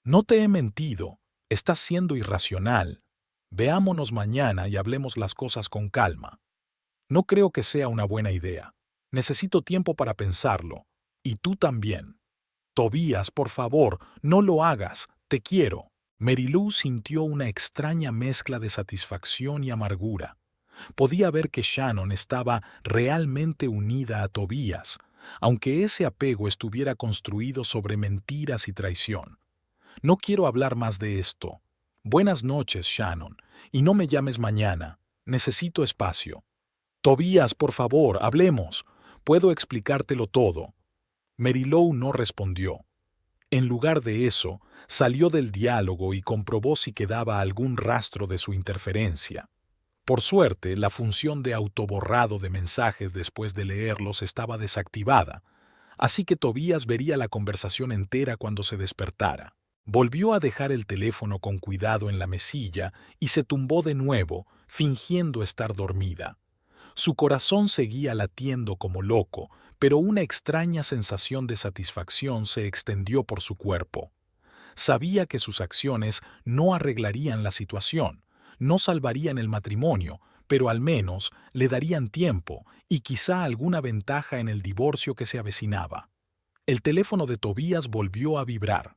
No te he mentido, estás siendo irracional. Veámonos mañana y hablemos las cosas con calma. No creo que sea una buena idea. Necesito tiempo para pensarlo. Y tú también. Tobías, por favor, no lo hagas. Te quiero. Marilou sintió una extraña mezcla de satisfacción y amargura. Podía ver que Shannon estaba realmente unida a Tobías, aunque ese apego estuviera construido sobre mentiras y traición. No quiero hablar más de esto. Buenas noches, Shannon, y no me llames mañana. Necesito espacio. Tobías, por favor, hablemos. Puedo explicártelo todo. Marilou no respondió. En lugar de eso, salió del diálogo y comprobó si quedaba algún rastro de su interferencia. Por suerte, la función de autoborrado de mensajes después de leerlos estaba desactivada, así que Tobías vería la conversación entera cuando se despertara. Volvió a dejar el teléfono con cuidado en la mesilla y se tumbó de nuevo, fingiendo estar dormida. Su corazón seguía latiendo como loco, pero una extraña sensación de satisfacción se extendió por su cuerpo. Sabía que sus acciones no arreglarían la situación, no salvarían el matrimonio, pero al menos le darían tiempo y quizá alguna ventaja en el divorcio que se avecinaba. El teléfono de Tobías volvió a vibrar.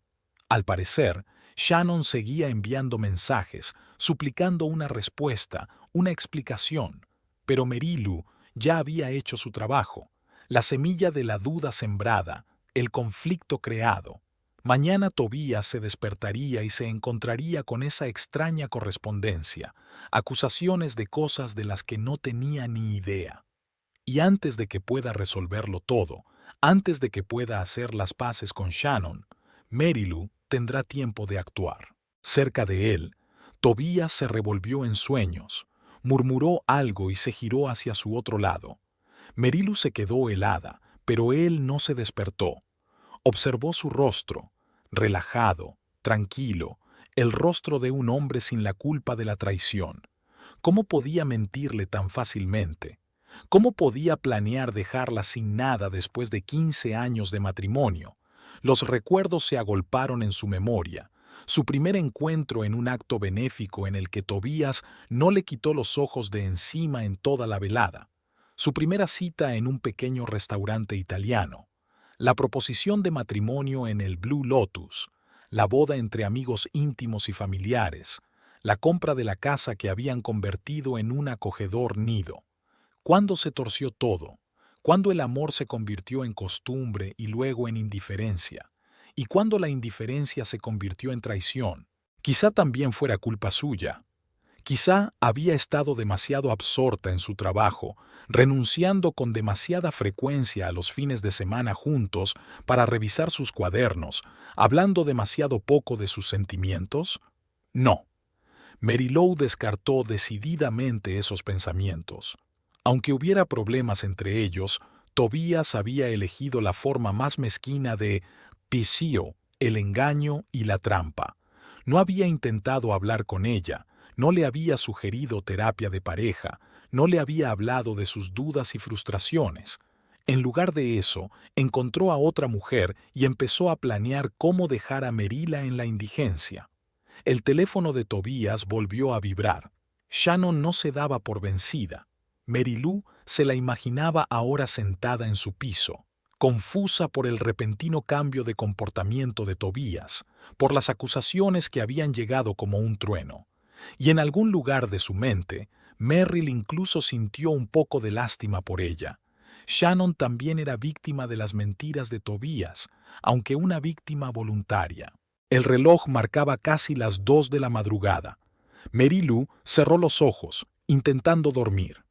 Al parecer, Shannon seguía enviando mensajes, suplicando una respuesta, una explicación, pero Marilou ya había hecho su trabajo. La semilla de la duda sembrada, el conflicto creado. Mañana Tobías se despertaría y se encontraría con esa extraña correspondencia, acusaciones de cosas de las que no tenía ni idea. Y antes de que pueda resolverlo todo, antes de que pueda hacer las paces con Shannon, Marilou tendrá tiempo de actuar. Cerca de él, Tobías se revolvió en sueños, murmuró algo y se giró hacia su otro lado. Marilou se quedó helada, pero él no se despertó. Observó su rostro, relajado, tranquilo, el rostro de un hombre sin la culpa de la traición. ¿Cómo podía mentirle tan fácilmente? ¿Cómo podía planear dejarla sin nada después de 15 años de matrimonio? Los recuerdos se agolparon en su memoria. Su primer encuentro en un acto benéfico en el que Tobías no le quitó los ojos de encima en toda la velada. Su primera cita en un pequeño restaurante italiano. La proposición de matrimonio en el Blue Lotus. La boda entre amigos íntimos y familiares. La compra de la casa que habían convertido en un acogedor nido. ¿Cuándo se torció todo? ¿Cuándo el amor se convirtió en costumbre y luego en indiferencia? ¿Y cuándo la indiferencia se convirtió en traición? Quizá también fuera culpa suya. Quizá había estado demasiado absorta en su trabajo, renunciando con demasiada frecuencia a los fines de semana juntos para revisar sus cuadernos, hablando demasiado poco de sus sentimientos. No. Marilou descartó decididamente esos pensamientos. Aunque hubiera problemas entre ellos, Tobías había elegido la forma más mezquina de picio, el engaño y la trampa. No había intentado hablar con ella, no le había sugerido terapia de pareja, no le había hablado de sus dudas y frustraciones. En lugar de eso, encontró a otra mujer y empezó a planear cómo dejar a Merila en la indigencia. El teléfono de Tobías volvió a vibrar. Shannon no se daba por vencida. Mary Lou se la imaginaba ahora sentada en su piso, confusa por el repentino cambio de comportamiento de Tobías, por las acusaciones que habían llegado como un trueno. Y en algún lugar de su mente, Merrill incluso sintió un poco de lástima por ella. Shannon también era víctima de las mentiras de Tobías, aunque una víctima voluntaria. El reloj marcaba casi las 2 de la madrugada. Mary Lou cerró los ojos, intentando dormir.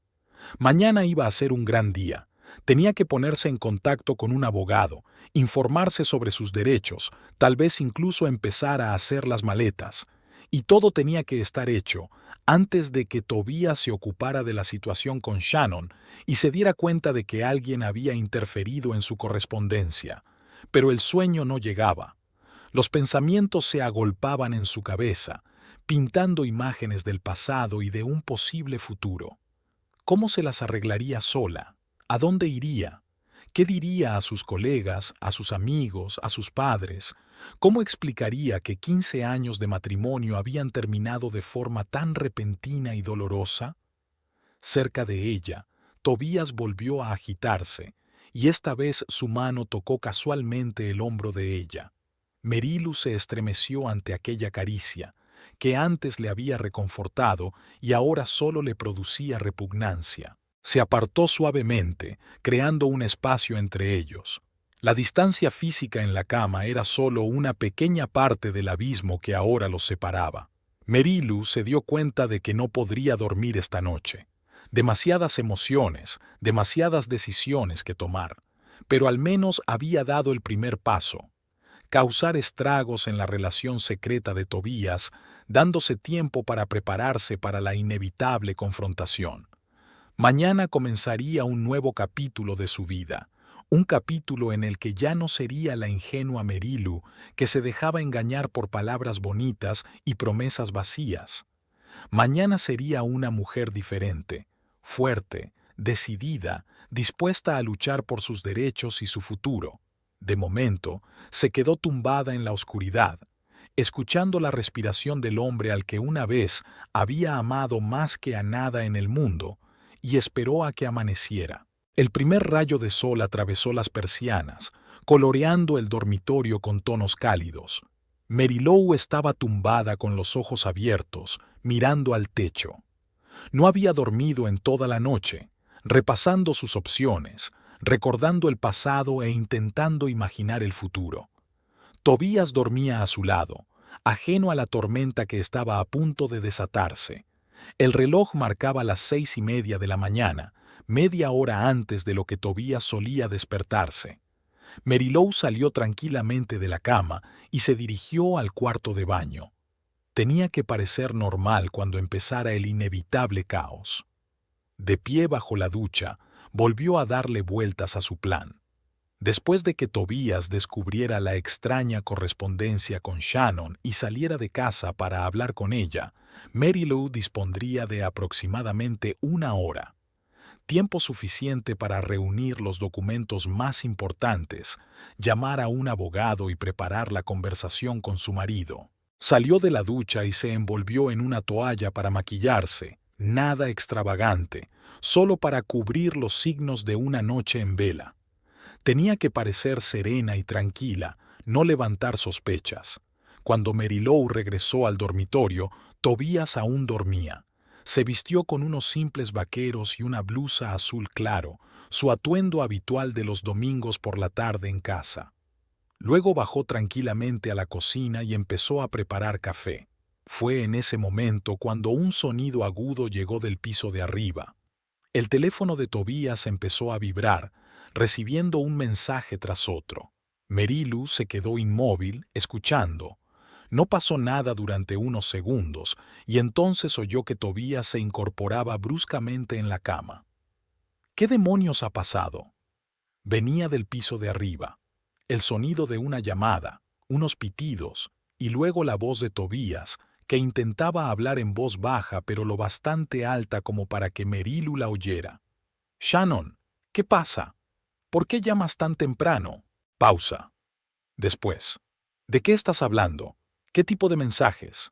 Mañana iba a ser un gran día. Tenía que ponerse en contacto con un abogado, informarse sobre sus derechos, tal vez incluso empezar a hacer las maletas. Y todo tenía que estar hecho antes de que Tobías se ocupara de la situación con Shannon y se diera cuenta de que alguien había interferido en su correspondencia. Pero el sueño no llegaba. Los pensamientos se agolpaban en su cabeza, pintando imágenes del pasado y de un posible futuro. ¿Cómo se las arreglaría sola? ¿A dónde iría? ¿Qué diría a sus colegas, a sus amigos, a sus padres? ¿Cómo explicaría que 15 años de matrimonio habían terminado de forma tan repentina y dolorosa? Cerca de ella, Tobías volvió a agitarse, y esta vez su mano tocó casualmente el hombro de ella. Mary Lou se estremeció ante aquella caricia, que antes le había reconfortado y ahora solo le producía repugnancia. Se apartó suavemente, creando un espacio entre ellos. La distancia física en la cama era solo una pequeña parte del abismo que ahora los separaba. Mary Lou se dio cuenta de que no podría dormir esta noche. Demasiadas emociones, demasiadas decisiones que tomar, pero al menos había dado el primer paso. Causar estragos en la relación secreta de Tobías, dándose tiempo para prepararse para la inevitable confrontación. Mañana comenzaría un nuevo capítulo de su vida, un capítulo en el que ya no sería la ingenua Mary Lou que se dejaba engañar por palabras bonitas y promesas vacías. Mañana sería una mujer diferente, fuerte, decidida, dispuesta a luchar por sus derechos y su futuro. De momento, se quedó tumbada en la oscuridad, escuchando la respiración del hombre al que una vez había amado más que a nada en el mundo, y esperó a que amaneciera. El primer rayo de sol atravesó las persianas, coloreando el dormitorio con tonos cálidos. Mary Lou estaba tumbada con los ojos abiertos, mirando al techo. No había dormido en toda la noche, repasando sus opciones, recordando el pasado e intentando imaginar el futuro. Tobías dormía a su lado, ajeno a la tormenta que estaba a punto de desatarse. El reloj marcaba las 6:30 de la mañana, media hora antes de lo que Tobías solía despertarse. Mary Lou salió tranquilamente de la cama y se dirigió al cuarto de baño. Tenía que parecer normal cuando empezara el inevitable caos. De pie bajo la ducha, volvió a darle vueltas a su plan. Después de que Tobías descubriera la extraña correspondencia con Shannon y saliera de casa para hablar con ella, Mary Lou dispondría de aproximadamente 1 hora. Tiempo suficiente para reunir los documentos más importantes, llamar a un abogado y preparar la conversación con su marido. Salió de la ducha y se envolvió en una toalla para maquillarse, nada extravagante, solo para cubrir los signos de una noche en vela. Tenía que parecer serena y tranquila, no levantar sospechas. Cuando Mary Lou regresó al dormitorio, Tobías aún dormía. Se vistió con unos simples vaqueros y una blusa azul claro, su atuendo habitual de los domingos por la tarde en casa. Luego bajó tranquilamente a la cocina y empezó a preparar café. Fue en ese momento cuando un sonido agudo llegó del piso de arriba. El teléfono de Tobías empezó a vibrar, recibiendo un mensaje tras otro. Mary Lou se quedó inmóvil, escuchando. No pasó nada durante unos segundos, y entonces oyó que Tobías se incorporaba bruscamente en la cama. ¿Qué demonios ha pasado? Venía del piso de arriba. El sonido de una llamada, unos pitidos, y luego la voz de Tobías, que intentaba hablar en voz baja pero lo bastante alta como para que Merilu la oyera. «Shannon, ¿qué pasa? ¿Por qué llamas tan temprano?» Pausa. Después. «¿De qué estás hablando? ¿Qué tipo de mensajes?»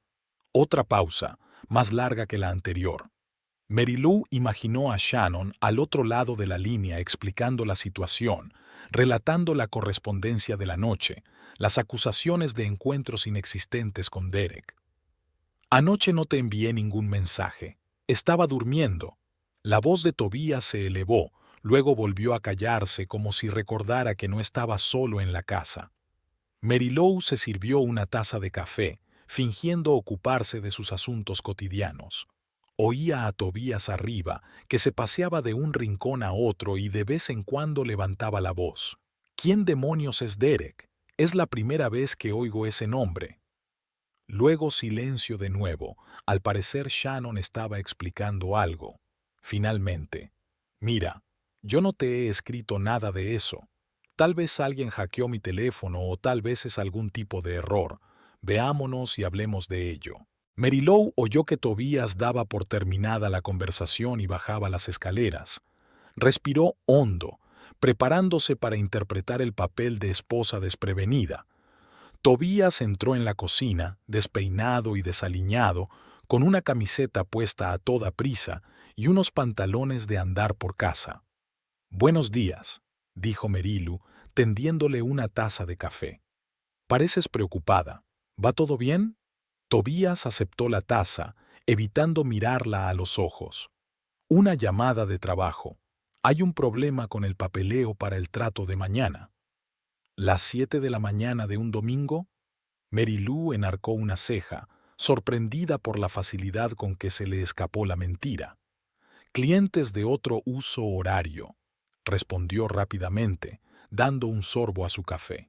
Otra pausa, más larga que la anterior. Merilu imaginó a Shannon al otro lado de la línea explicando la situación, relatando la correspondencia de la noche, las acusaciones de encuentros inexistentes con Derek. «Anoche no te envié ningún mensaje. Estaba durmiendo». La voz de Tobías se elevó, luego volvió a callarse como si recordara que no estaba solo en la casa. Merilu se sirvió una taza de café, fingiendo ocuparse de sus asuntos cotidianos. Oía a Tobías arriba, que se paseaba de un rincón a otro y de vez en cuando levantaba la voz. «¿Quién demonios es Derek? Es la primera vez que oigo ese nombre». Luego silencio de nuevo. Al parecer Shannon estaba explicando algo. Finalmente. «Mira, yo no te he escrito nada de eso. Tal vez alguien hackeó mi teléfono o tal vez es algún tipo de error. Veámonos y hablemos de ello». Merilu oyó que Tobías daba por terminada la conversación y bajaba las escaleras. Respiró hondo, preparándose para interpretar el papel de esposa desprevenida. Tobías entró en la cocina, despeinado y desaliñado, con una camiseta puesta a toda prisa y unos pantalones de andar por casa. «Buenos días», dijo Merilu, tendiéndole una taza de café. «Pareces preocupada. ¿Va todo bien?» Tobías aceptó la taza, evitando mirarla a los ojos. «Una llamada de trabajo. Hay un problema con el papeleo para el trato de mañana». «¿Las 7 de la mañana de un domingo?» Merilu enarcó una ceja, sorprendida por la facilidad con que se le escapó la mentira. «Clientes de otro uso horario», respondió rápidamente, dando un sorbo a su café.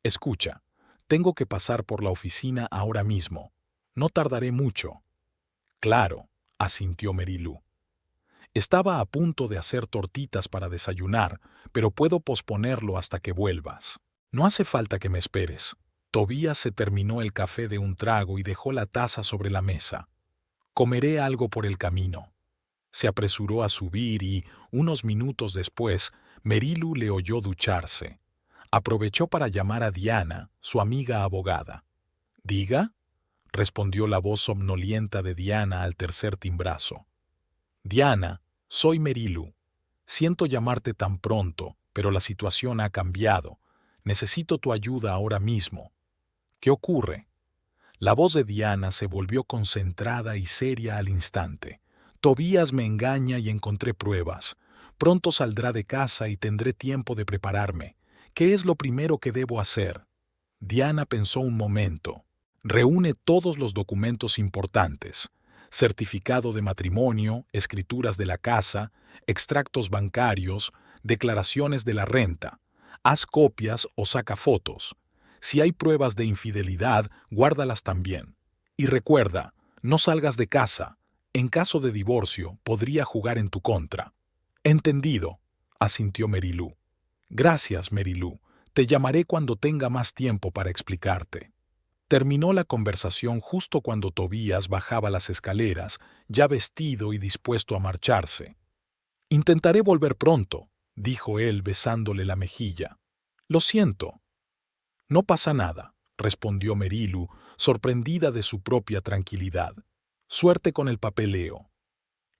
«Escucha, tengo que pasar por la oficina ahora mismo. No tardaré mucho». «Claro», asintió Merilu. «Estaba a punto de hacer tortitas para desayunar, pero puedo posponerlo hasta que vuelvas. No hace falta que me esperes». Tobías se terminó el café de un trago y dejó la taza sobre la mesa. «Comeré algo por el camino». Se apresuró a subir y, unos minutos después, Merilu le oyó ducharse. Aprovechó para llamar a Diana, su amiga abogada. «¿Diga?», respondió la voz somnolienta de Diana al tercer timbrazo. «Diana, soy Merilu. Siento llamarte tan pronto, pero la situación ha cambiado. Necesito tu ayuda ahora mismo». «¿Qué ocurre?». La voz de Diana se volvió concentrada y seria al instante. «Tobías me engaña y encontré pruebas. Pronto saldrá de casa y tendré tiempo de prepararme. ¿Qué es lo primero que debo hacer?». Diana pensó un momento. «Reúne todos los documentos importantes. Certificado de matrimonio, escrituras de la casa, extractos bancarios, declaraciones de la renta. Haz copias o saca fotos. Si hay pruebas de infidelidad, guárdalas también. Y recuerda, no salgas de casa. En caso de divorcio, podría jugar en tu contra». «Entendido», asintió Merilu. «Gracias, Merilu. Te llamaré cuando tenga más tiempo para explicarte». Terminó la conversación justo cuando Tobías bajaba las escaleras, ya vestido y dispuesto a marcharse. «Intentaré volver pronto», dijo él besándole la mejilla. «Lo siento». «No pasa nada», respondió Merilu, sorprendida de su propia tranquilidad. «Suerte con el papeleo».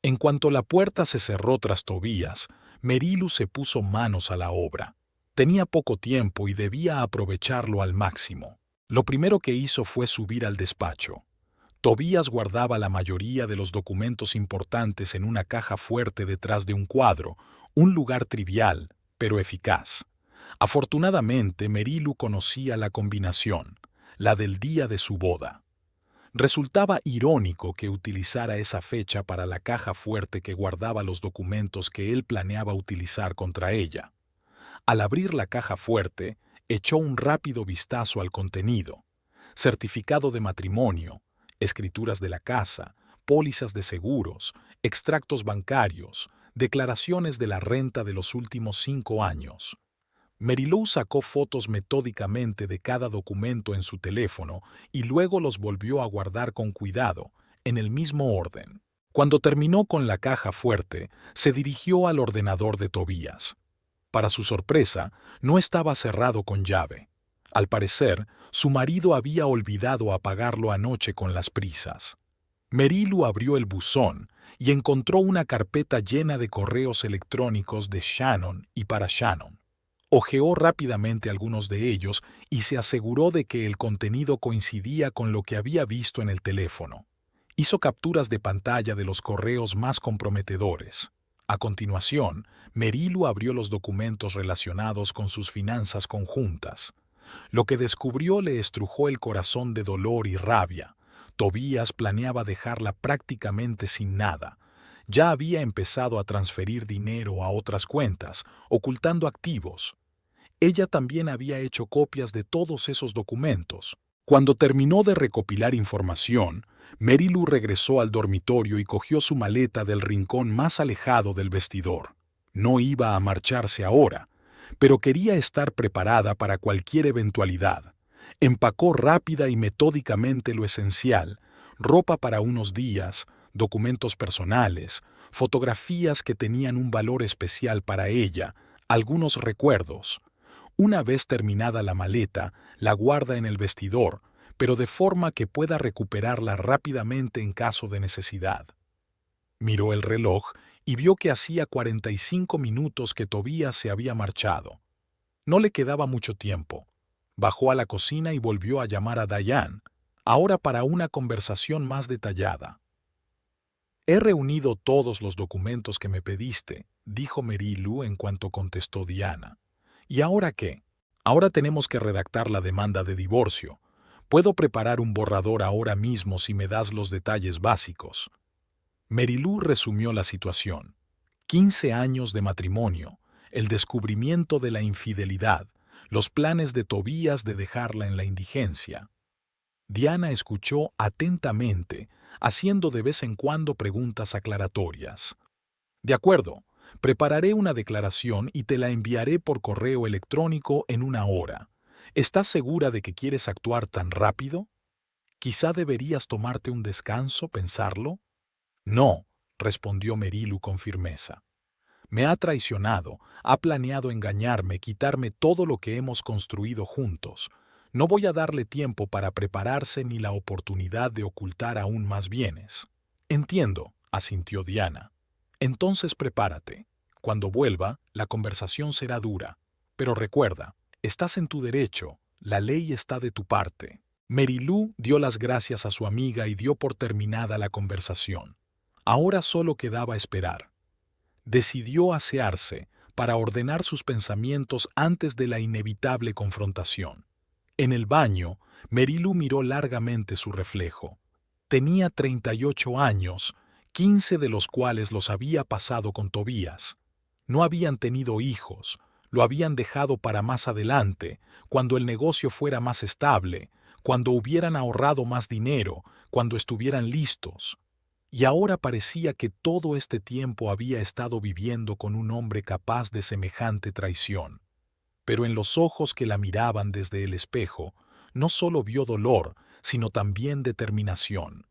En cuanto la puerta se cerró tras Tobías, Merilu se puso manos a la obra. Tenía poco tiempo y debía aprovecharlo al máximo. Lo primero que hizo fue subir al despacho. Tobías guardaba la mayoría de los documentos importantes en una caja fuerte detrás de un cuadro, un lugar trivial, pero eficaz. Afortunadamente, Merilu conocía la combinación, la del día de su boda. Resultaba irónico que utilizara esa fecha para la caja fuerte que guardaba los documentos que él planeaba utilizar contra ella. Al abrir la caja fuerte, echó un rápido vistazo al contenido: certificado de matrimonio, escrituras de la casa, pólizas de seguros, extractos bancarios, declaraciones de la renta de los últimos 5 años. Marilou sacó fotos metódicamente de cada documento en su teléfono y luego los volvió a guardar con cuidado, en el mismo orden. Cuando terminó con la caja fuerte, se dirigió al ordenador de Tobías. Para su sorpresa, no estaba cerrado con llave. Al parecer, su marido había olvidado apagarlo anoche con las prisas. Marilou abrió el buzón y encontró una carpeta llena de correos electrónicos de Shannon y para Shannon. Hojeó rápidamente algunos de ellos y se aseguró de que el contenido coincidía con lo que había visto en el teléfono. Hizo capturas de pantalla de los correos más comprometedores. A continuación, Marilou abrió los documentos relacionados con sus finanzas conjuntas. Lo que descubrió le estrujó el corazón de dolor y rabia. Tobías planeaba dejarla prácticamente sin nada. Ya había empezado a transferir dinero a otras cuentas, ocultando activos. Ella también había hecho copias de todos esos documentos. Cuando terminó de recopilar información, Marilou regresó al dormitorio y cogió su maleta del rincón más alejado del vestidor. No iba a marcharse ahora, pero quería estar preparada para cualquier eventualidad. Empacó rápida y metódicamente lo esencial: ropa para unos días, documentos personales, fotografías que tenían un valor especial para ella, algunos recuerdos. Una vez terminada la maleta, la guarda en el vestidor, pero de forma que pueda recuperarla rápidamente en caso de necesidad. Miró el reloj y vio que hacía 45 minutos que Tobías se había marchado. No le quedaba mucho tiempo. Bajó a la cocina y volvió a llamar a Diane, ahora para una conversación más detallada. «He reunido todos los documentos que me pediste», dijo Marilou en cuanto contestó Diana. «¿Y ahora qué? Ahora tenemos que redactar la demanda de divorcio. Puedo preparar un borrador ahora mismo si me das los detalles básicos». Marilou resumió la situación. 15 años de matrimonio, el descubrimiento de la infidelidad, los planes de Tobías de dejarla en la indigencia. Diana escuchó atentamente, haciendo de vez en cuando preguntas aclaratorias. «De acuerdo, prepararé una declaración y te la enviaré por correo electrónico en 1 hora. ¿Estás segura de que quieres actuar tan rápido? Quizá deberías tomarte un descanso, pensarlo». «No», respondió Marilou con firmeza. «Me ha traicionado, ha planeado engañarme, quitarme todo lo que hemos construido juntos. No voy a darle tiempo para prepararse ni la oportunidad de ocultar aún más bienes». «Entiendo», asintió Diana. «Entonces prepárate. Cuando vuelva, la conversación será dura. Pero recuerda, estás en tu derecho, la ley está de tu parte». Marilou dio las gracias a su amiga y dio por terminada la conversación. Ahora solo quedaba esperar. Decidió asearse para ordenar sus pensamientos antes de la inevitable confrontación. En el baño, Marilou miró largamente su reflejo. Tenía 38 años, 15 de los cuales los había pasado con Tobías. No habían tenido hijos, lo habían dejado para más adelante, cuando el negocio fuera más estable, cuando hubieran ahorrado más dinero, cuando estuvieran listos. Y ahora parecía que todo este tiempo había estado viviendo con un hombre capaz de semejante traición. Pero en los ojos que la miraban desde el espejo, no solo vio dolor, sino también determinación.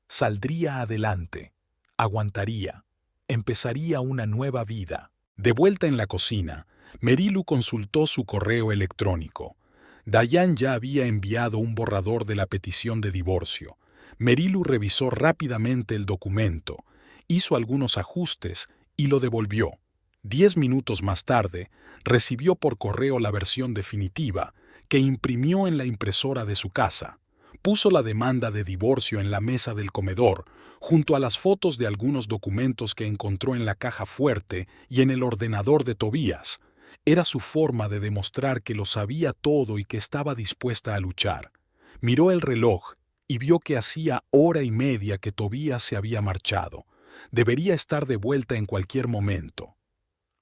Saldría adelante, aguantaría, empezaría una nueva vida. De vuelta en la cocina, Marilou consultó su correo electrónico. Diane ya había enviado un borrador de la petición de divorcio. Marilou revisó rápidamente el documento, hizo algunos ajustes y lo devolvió. 10 minutos más tarde, recibió por correo la versión definitiva, que imprimió en la impresora de su casa. Puso la demanda de divorcio en la mesa del comedor, junto a las fotos de algunos documentos que encontró en la caja fuerte y en el ordenador de Tobías. Era su forma de demostrar que lo sabía todo y que estaba dispuesta a luchar. Miró el reloj y vio que hacía 1 hora y media que Tobías se había marchado. Debería estar de vuelta en cualquier momento.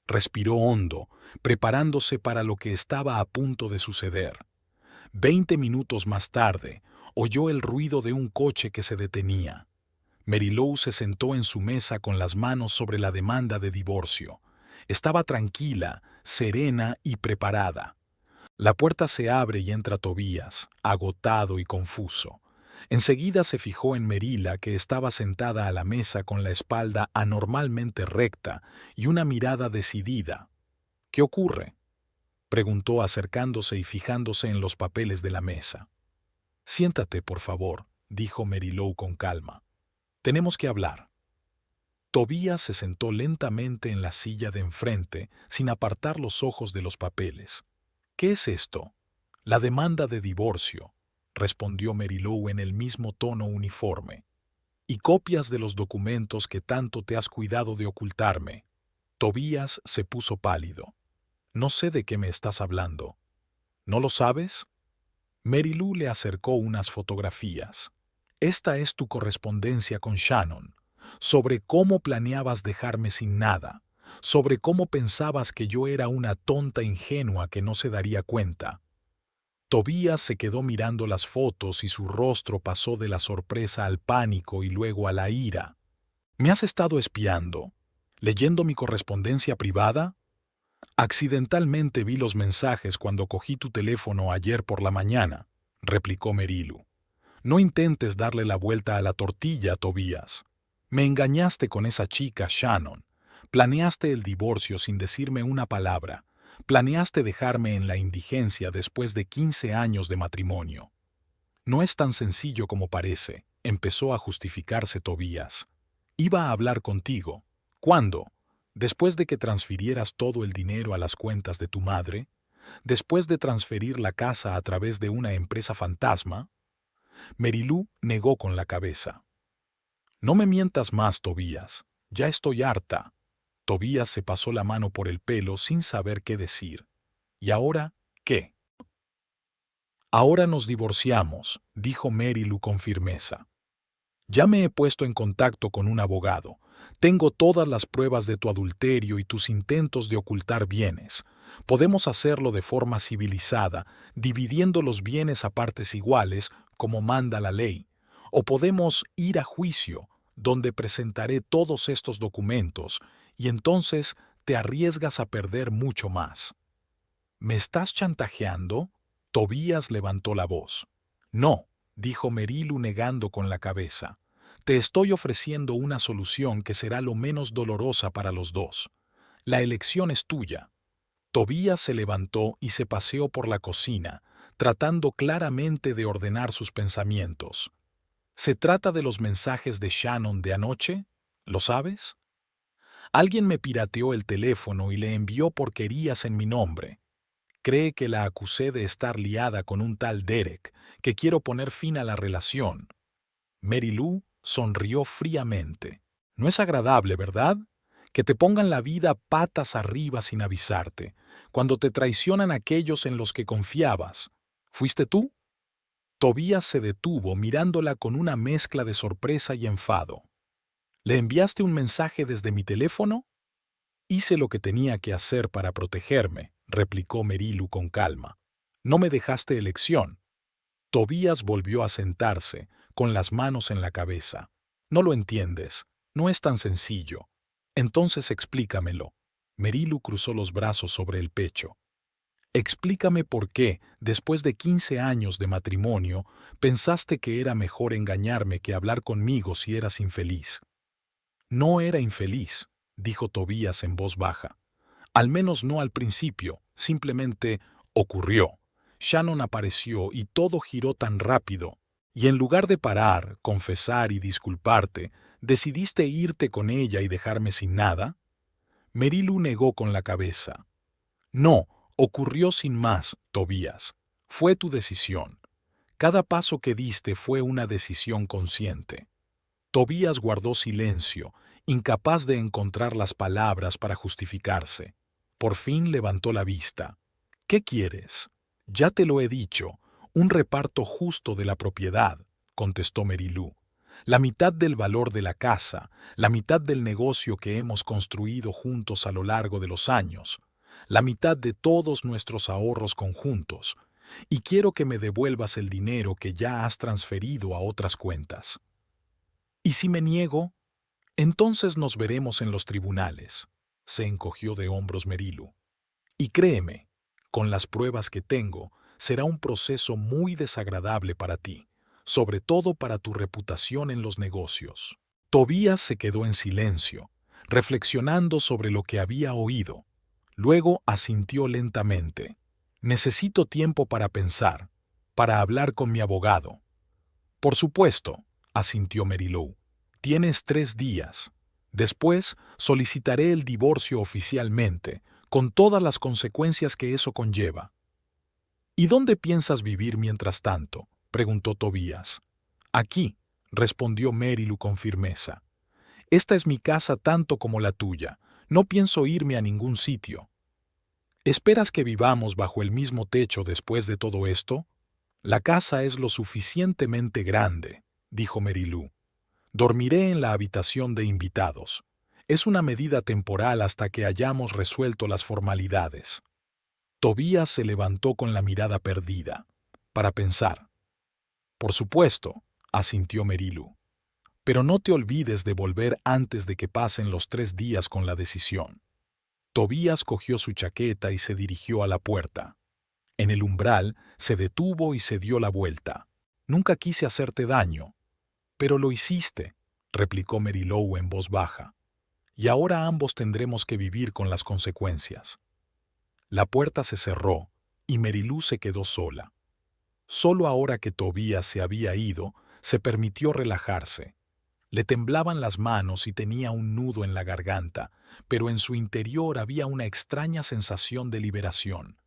Respiró hondo, preparándose para lo que estaba a punto de suceder. 20 minutos más tarde, oyó el ruido de un coche que se detenía. Marilou se sentó en su mesa con las manos sobre la demanda de divorcio. Estaba tranquila, serena y preparada. La puerta se abre y entra Tobías, agotado y confuso. Enseguida se fijó en Merila, que estaba sentada a la mesa con la espalda anormalmente recta y una mirada decidida. «¿Qué ocurre?», preguntó acercándose y fijándose en los papeles de la mesa. «Siéntate, por favor», dijo Marilou con calma. «Tenemos que hablar». Tobías se sentó lentamente en la silla de enfrente, sin apartar los ojos de los papeles. «¿Qué es esto?». «La demanda de divorcio», respondió Marilou en el mismo tono uniforme. «Y copias de los documentos que tanto te has cuidado de ocultarme». Tobías se puso pálido. «No sé de qué me estás hablando». «¿No lo sabes?». Marilou le acercó unas fotografías. «Esta es tu correspondencia con Shannon, sobre cómo planeabas dejarme sin nada, sobre cómo pensabas que yo era una tonta ingenua que no se daría cuenta». Tobías se quedó mirando las fotos y su rostro pasó de la sorpresa al pánico y luego a la ira. «¿Me has estado espiando? ¿Leyendo mi correspondencia privada?». «Accidentalmente vi los mensajes cuando cogí tu teléfono ayer por la mañana», replicó Marilou. «No intentes darle la vuelta a la tortilla, Tobías. Me engañaste con esa chica, Shannon. Planeaste el divorcio sin decirme una palabra. Planeaste dejarme en la indigencia después de 15 años de matrimonio». «No es tan sencillo como parece», empezó a justificarse Tobías. «Iba a hablar contigo». «¿Cuándo?». «Después de que transfirieras todo el dinero a las cuentas de tu madre, después de transferir la casa a través de una empresa fantasma». Marilou negó con la cabeza. «No me mientas más, Tobías. Ya estoy harta». Tobías se pasó la mano por el pelo sin saber qué decir. «¿Y ahora qué?». «Ahora nos divorciamos», dijo Marilou con firmeza. «Ya me he puesto en contacto con un abogado. Tengo todas las pruebas de tu adulterio y tus intentos de ocultar bienes. Podemos hacerlo de forma civilizada, dividiendo los bienes a partes iguales, como manda la ley. O podemos ir a juicio, donde presentaré todos estos documentos, y entonces te arriesgas a perder mucho más». «¿Me estás chantajeando?». Tobías levantó la voz. «No», dijo Marilou negando con la cabeza. «Te estoy ofreciendo una solución que será lo menos dolorosa para los dos. La elección es tuya». Tobías se levantó y se paseó por la cocina, tratando claramente de ordenar sus pensamientos. «¿Se trata de los mensajes de Shannon de anoche? ¿Lo sabes? Alguien me pirateó el teléfono y le envió porquerías en mi nombre. Cree que la acusé de estar liada con un tal Derek, que quiero poner fin a la relación». Marilou sonrió fríamente. «No es agradable, ¿verdad? Que te pongan la vida patas arriba sin avisarte, cuando te traicionan aquellos en los que confiabas. ¿Fuiste tú?». Tobías se detuvo mirándola con una mezcla de sorpresa y enfado. «¿Le enviaste un mensaje desde mi teléfono?». «Hice lo que tenía que hacer para protegerme», replicó Marilou con calma. «No me dejaste elección». Tobías volvió a sentarse, con las manos en la cabeza. «No lo entiendes. No es tan sencillo. Entonces explícamelo». Marilou cruzó los brazos sobre el pecho. «Explícame por qué, después de 15 años de matrimonio, pensaste que era mejor engañarme que hablar conmigo si eras infeliz». «No era infeliz», dijo Tobías en voz baja. «Al menos no al principio, simplemente ocurrió. Shannon apareció y todo giró tan rápido. Y en lugar de parar, confesar y disculparte, ¿decidiste irte con ella y dejarme sin nada?». Marilou negó con la cabeza. «No, ocurrió sin más, Tobías. Fue tu decisión. Cada paso que diste fue una decisión consciente». Tobías guardó silencio, incapaz de encontrar las palabras para justificarse. Por fin levantó la vista. «¿Qué quieres?». «Ya te lo he dicho, un reparto justo de la propiedad», contestó Marilou. «La mitad del valor de la casa, la mitad del negocio que hemos construido juntos a lo largo de los años, la mitad de todos nuestros ahorros conjuntos, y quiero que me devuelvas el dinero que ya has transferido a otras cuentas». «¿Y si me niego?». «Entonces nos veremos en los tribunales». se encogió de hombros Merilu. Y créeme, con las pruebas que tengo, será un proceso muy desagradable para ti, sobre todo para tu reputación en los negocios. Tobías se quedó en silencio, reflexionando sobre lo que había oído. Luego asintió lentamente. Necesito tiempo para pensar, para hablar con mi abogado. Por supuesto, asintió Merilou. Tienes 3 días. Después solicitaré el divorcio oficialmente, con todas las consecuencias que eso conlleva. ¿Y dónde piensas vivir mientras tanto?, preguntó Tobías. Aquí, respondió Merilou con firmeza. Esta es mi casa tanto como la tuya. No pienso irme a ningún sitio. ¿Esperas que vivamos bajo el mismo techo después de todo esto? La casa es lo suficientemente grande, dijo Merilou. Dormiré en la habitación de invitados. Es una medida temporal hasta que hayamos resuelto las formalidades. Tobías se levantó con la mirada perdida, para pensar. Por supuesto, asintió Merilou. Pero no te olvides de volver antes de que pasen los 3 días con la decisión. Tobías cogió su chaqueta y se dirigió a la puerta. En el umbral se detuvo y se dio la vuelta. Nunca quise hacerte daño. Pero lo hiciste, replicó Merilou en voz baja. Y ahora ambos tendremos que vivir con las consecuencias. La puerta se cerró y Merilou se quedó sola. Solo ahora que Tobías se había ido, se permitió relajarse. Le temblaban las manos y tenía un nudo en la garganta, pero en su interior había una extraña sensación de liberación.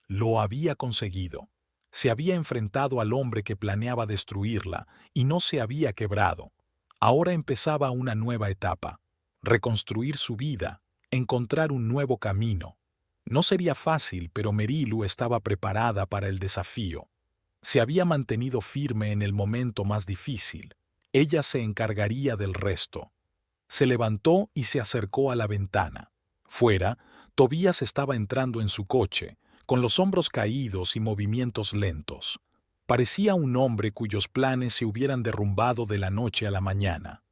Lo había conseguido. Se había enfrentado al hombre que planeaba destruirla y no se había quebrado. Ahora empezaba una nueva etapa. Reconstruir su vida, encontrar un nuevo camino. No sería fácil, pero Merilou estaba preparada para el desafío. Se había mantenido firme en el momento más difícil. Ella se encargaría del resto. Se levantó y se acercó a la ventana. Fuera, Tobías estaba entrando en su coche, con los hombros caídos y movimientos lentos. Parecía un hombre cuyos planes se hubieran derrumbado de la noche a la mañana.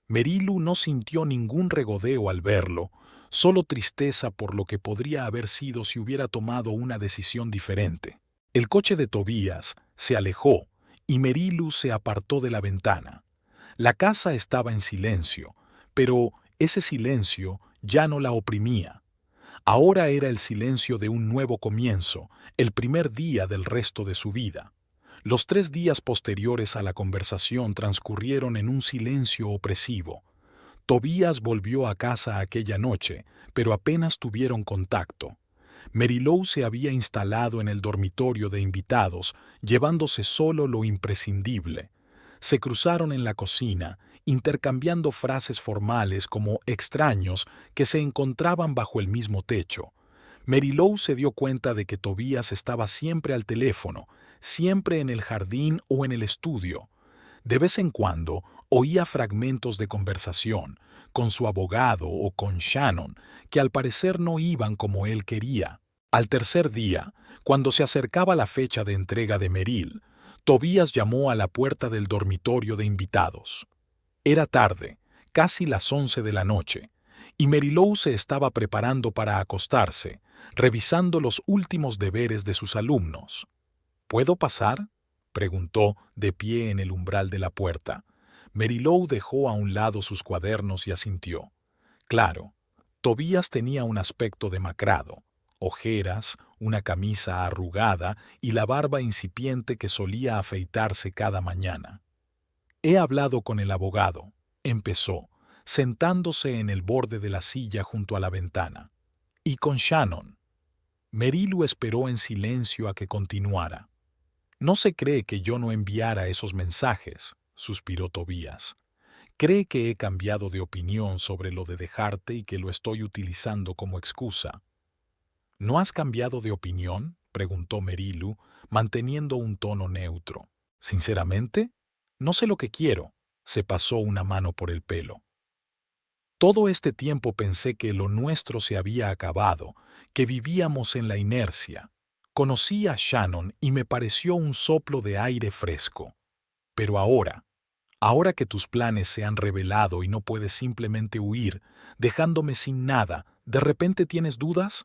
Merilou no sintió ningún regodeo al verlo, solo tristeza por lo que podría haber sido si hubiera tomado una decisión diferente. El coche de Tobías se alejó y Merilou se apartó de la ventana. La casa estaba en silencio, pero ese silencio ya no la oprimía. Ahora era el silencio de un nuevo comienzo, el primer día del resto de su vida. Los 3 días posteriores a la conversación transcurrieron en un silencio opresivo. Tobías volvió a casa aquella noche, pero apenas tuvieron contacto. Merilou se había instalado en el dormitorio de invitados, llevándose solo lo imprescindible. Se cruzaron en la cocina, intercambiando frases formales como extraños que se encontraban bajo el mismo techo. Merilou se dio cuenta de que Tobías estaba siempre al teléfono, siempre en el jardín o en el estudio. De vez en cuando oía fragmentos de conversación, con su abogado o con Shannon, que al parecer no iban como él quería. Al tercer día, cuando se acercaba la fecha de entrega de Meryl, Tobías llamó a la puerta del dormitorio de invitados. Era tarde, casi las 11 de la noche, y Merilou se estaba preparando para acostarse, revisando los últimos deberes de sus alumnos. ¿Puedo pasar?, preguntó, de pie en el umbral de la puerta. Merilou dejó a un lado sus cuadernos y asintió. Claro, Tobías tenía un aspecto demacrado, ojeras, una camisa arrugada y la barba incipiente que solía afeitarse cada mañana. He hablado con el abogado, empezó, sentándose en el borde de la silla junto a la ventana. Y con Shannon. Merilou esperó en silencio a que continuara. No se cree que yo no enviara esos mensajes, suspiró Tobías. Cree que he cambiado de opinión sobre lo de dejarte y que lo estoy utilizando como excusa. ¿No has cambiado de opinión?, preguntó Merilou, manteniendo un tono neutro. Sinceramente, no sé lo que quiero. Se pasó una mano por el pelo. Todo este tiempo pensé que lo nuestro se había acabado, que vivíamos en la inercia. Conocí a Shannon y me pareció un soplo de aire fresco. Pero ahora que tus planes se han revelado y no puedes simplemente huir, dejándome sin nada, ¿De repente tienes dudas?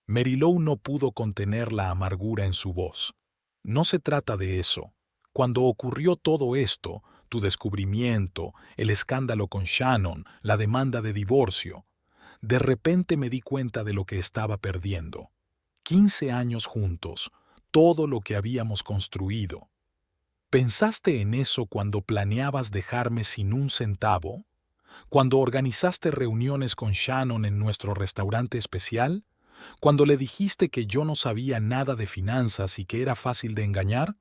Marilou no pudo contener la amargura en su voz. No se trata de eso. Cuando ocurrió todo esto, tu descubrimiento, el escándalo con Shannon, la demanda de divorcio, de repente me di cuenta de lo que estaba perdiendo. 15 años juntos, todo lo que habíamos construido. ¿Pensaste en eso cuando planeabas dejarme sin un centavo? ¿Cuando organizaste reuniones con Shannon en nuestro restaurante especial? ¿Cuando le dijiste que yo no sabía nada de finanzas y que era fácil de engañar?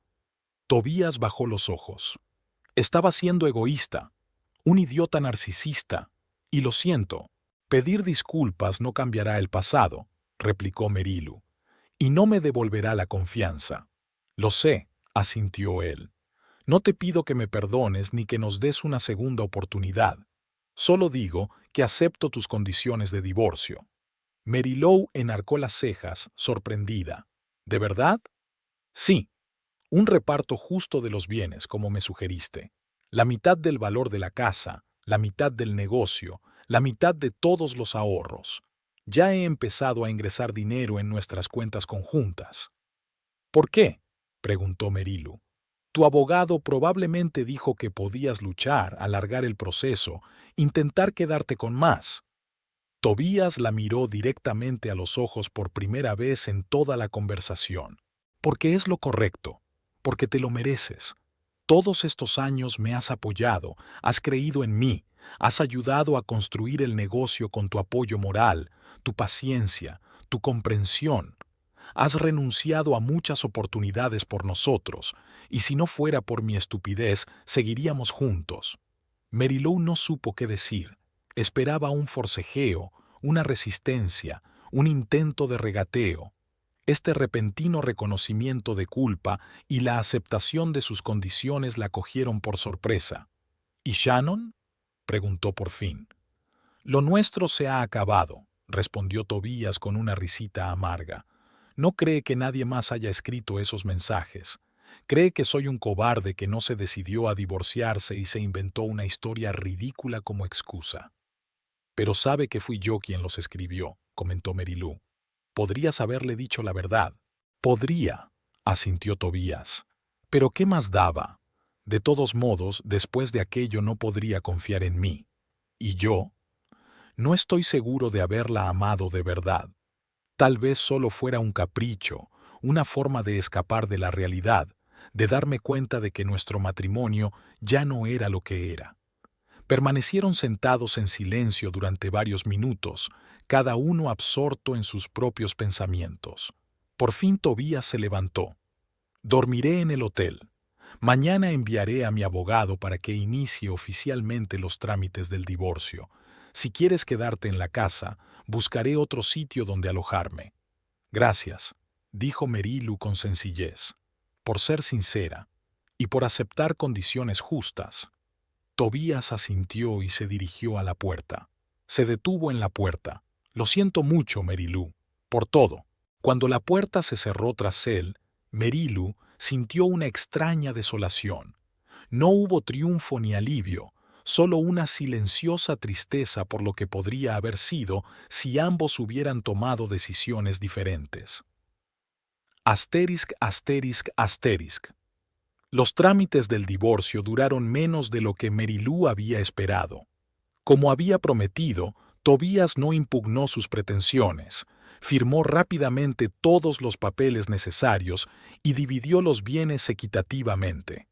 Tobías bajó los ojos. Estaba siendo egoísta, un idiota narcisista, y lo siento. Pedir disculpas no cambiará el pasado, replicó Marilou, y no me devolverá la confianza. Lo sé, asintió él. No te pido que me perdones ni que nos des una segunda oportunidad. Solo digo que acepto tus condiciones de divorcio. Marilou enarcó las cejas, sorprendida. ¿De verdad? Sí. Un reparto justo de los bienes, como me sugeriste. La mitad del valor de la casa, la mitad del negocio, la mitad de todos los ahorros. Ya he empezado a ingresar dinero en nuestras cuentas conjuntas. ¿Por qué? Preguntó Marilou. Tu abogado probablemente dijo que podías luchar, alargar el proceso, intentar quedarte con más. Tobías la miró directamente a los ojos por primera vez en toda la conversación. Porque es lo correcto, porque te lo mereces. Todos estos años me has apoyado, has creído en mí, has ayudado a construir el negocio con tu apoyo moral, tu paciencia, tu comprensión. Has renunciado a muchas oportunidades por nosotros, y si no fuera por mi estupidez, seguiríamos juntos. Marilou no supo qué decir. Esperaba un forcejeo, una resistencia, un intento de regateo. Este repentino reconocimiento de culpa y la aceptación de sus condiciones la cogieron por sorpresa. ¿Y Shannon? Preguntó por fin. Lo nuestro se ha acabado, respondió Tobías con una risita amarga. No cree que nadie más haya escrito esos mensajes. Cree que soy un cobarde que no se decidió a divorciarse y se inventó una historia ridícula como excusa. Pero sabe que fui yo quien los escribió, comentó Marilou. Podrías haberle dicho la verdad. Podría, asintió Tobías. Pero ¿qué más daba? De todos modos, después de aquello no podría confiar en mí. ¿Y yo? No estoy seguro de haberla amado de verdad. Tal vez solo fuera un capricho, una forma de escapar de la realidad, de darme cuenta de que nuestro matrimonio ya no era lo que era. Permanecieron sentados en silencio durante varios minutos, cada uno absorto en sus propios pensamientos. Por fin Tobías se levantó. Dormiré en el hotel. Mañana enviaré a mi abogado para que inicie oficialmente los trámites del divorcio. Si quieres quedarte en la casa, buscaré otro sitio donde alojarme. Gracias, dijo Marilou con sencillez, por ser sincera y por aceptar condiciones justas. Tobías asintió y se dirigió a la puerta. Se detuvo en la puerta. Lo siento mucho, Marilou, por todo. Cuando la puerta se cerró tras él, Marilou sintió una extraña desolación. No hubo triunfo ni alivio, solo una silenciosa tristeza por lo que podría haber sido si ambos hubieran tomado decisiones diferentes. Asterisk, asterisk, asterisk. Los trámites del divorcio duraron menos de lo que Marilou había esperado. Como había prometido, Tobías no impugnó sus pretensiones, firmó rápidamente todos los papeles necesarios y dividió los bienes equitativamente.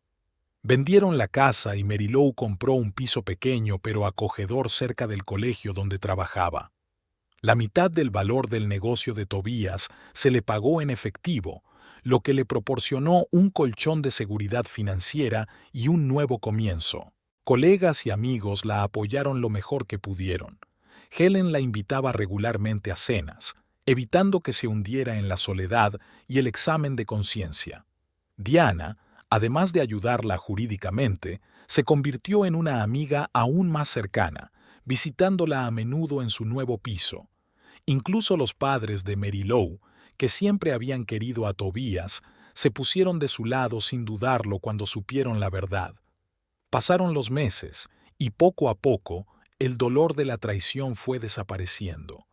Vendieron la casa y Marilou compró un piso pequeño pero acogedor cerca del colegio donde trabajaba. La mitad del valor del negocio de Tobías se le pagó en efectivo, lo que le proporcionó un colchón de seguridad financiera y un nuevo comienzo. Colegas y amigos la apoyaron lo mejor que pudieron. Helen la invitaba regularmente a cenas, evitando que se hundiera en la soledad y el examen de conciencia. Diana, además de ayudarla jurídicamente, se convirtió en una amiga aún más cercana, visitándola a menudo en su nuevo piso. Incluso los padres de Marilou, que siempre habían querido a Tobías, se pusieron de su lado sin dudarlo cuando supieron la verdad. Pasaron los meses, y poco a poco, el dolor de la traición fue desapareciendo.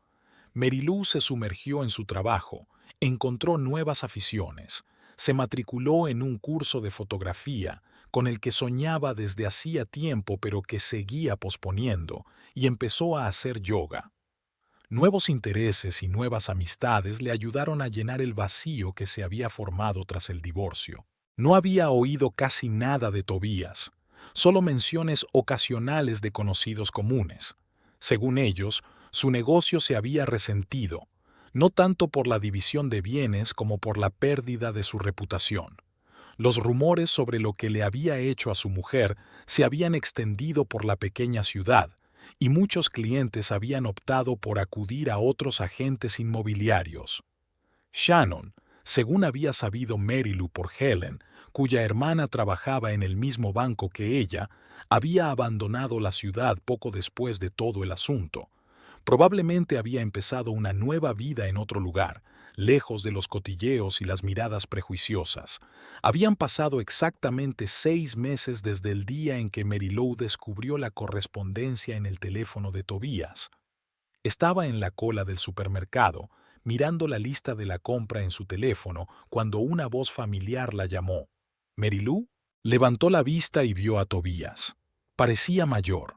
Marilou se sumergió en su trabajo, encontró nuevas aficiones, se matriculó en un curso de fotografía con el que soñaba desde hacía tiempo pero que seguía posponiendo, y empezó a hacer yoga. Nuevos intereses y nuevas amistades le ayudaron a llenar el vacío que se había formado tras el divorcio. No había oído casi nada de Tobías, solo menciones ocasionales de conocidos comunes. Según ellos, su negocio se había resentido, no tanto por la división de bienes como por la pérdida de su reputación. Los rumores sobre lo que le había hecho a su mujer se habían extendido por la pequeña ciudad, y muchos clientes habían optado por acudir a otros agentes inmobiliarios. Shannon, según había sabido Marilou por Helen, cuya hermana trabajaba en el mismo banco que ella, había abandonado la ciudad poco después de todo el asunto. Probablemente había empezado una nueva vida en otro lugar, lejos de los cotilleos y las miradas prejuiciosas. Habían pasado exactamente 6 meses desde el día en que Marilou descubrió la correspondencia en el teléfono de Tobías. Estaba en la cola del supermercado, mirando la lista de la compra en su teléfono, cuando una voz familiar la llamó. ¿Marilou? Levantó la vista y vio a Tobías. Parecía mayor.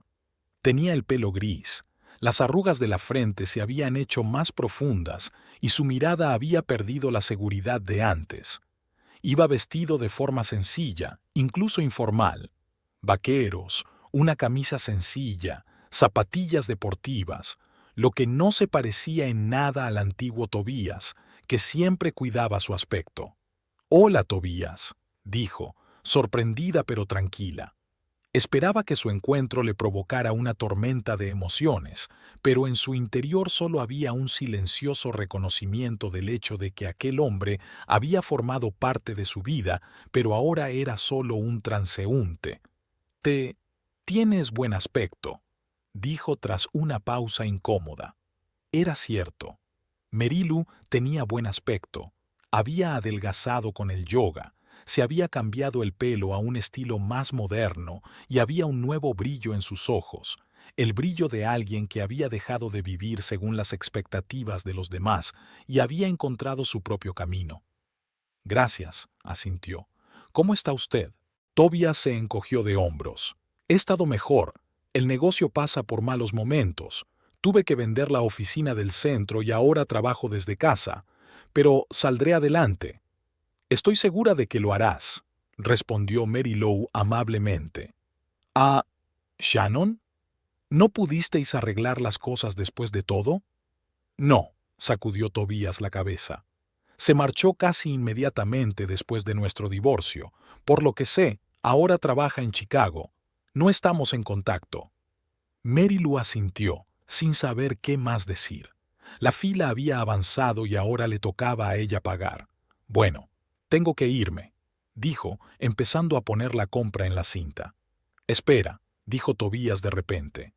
Tenía el pelo gris. Las arrugas de la frente se habían hecho más profundas y su mirada había perdido la seguridad de antes. Iba vestido de forma sencilla, incluso informal. Vaqueros, una camisa sencilla, zapatillas deportivas, lo que no se parecía en nada al antiguo Tobías, que siempre cuidaba su aspecto. «Hola, Tobías», dijo, sorprendida pero tranquila. Esperaba que su encuentro le provocara una tormenta de emociones, pero en su interior solo había un silencioso reconocimiento del hecho de que aquel hombre había formado parte de su vida, pero ahora era solo un transeúnte. «Tienes buen aspecto», dijo tras una pausa incómoda. Era cierto. Marilou tenía buen aspecto. Había adelgazado con el yoga. Se había cambiado el pelo a un estilo más moderno y había un nuevo brillo en sus ojos, el brillo de alguien que había dejado de vivir según las expectativas de los demás y había encontrado su propio camino. «Gracias», asintió. «¿Cómo está usted?» Tobías se encogió de hombros. «He estado mejor. El negocio pasa por malos momentos. Tuve que vender la oficina del centro y ahora trabajo desde casa. Pero saldré adelante». «Estoy segura de que lo harás», respondió Marilou amablemente. «¿Ah, Shannon? ¿No pudisteis arreglar las cosas después de todo?» «No», sacudió Tobías la cabeza. «Se marchó casi inmediatamente después de nuestro divorcio. Por lo que sé, ahora trabaja en Chicago. No estamos en contacto». Marilou asintió, sin saber qué más decir. La fila había avanzado y ahora le tocaba a ella pagar. «Bueno, tengo que irme», dijo, empezando a poner la compra en la cinta. «Espera», dijo Tobías de repente.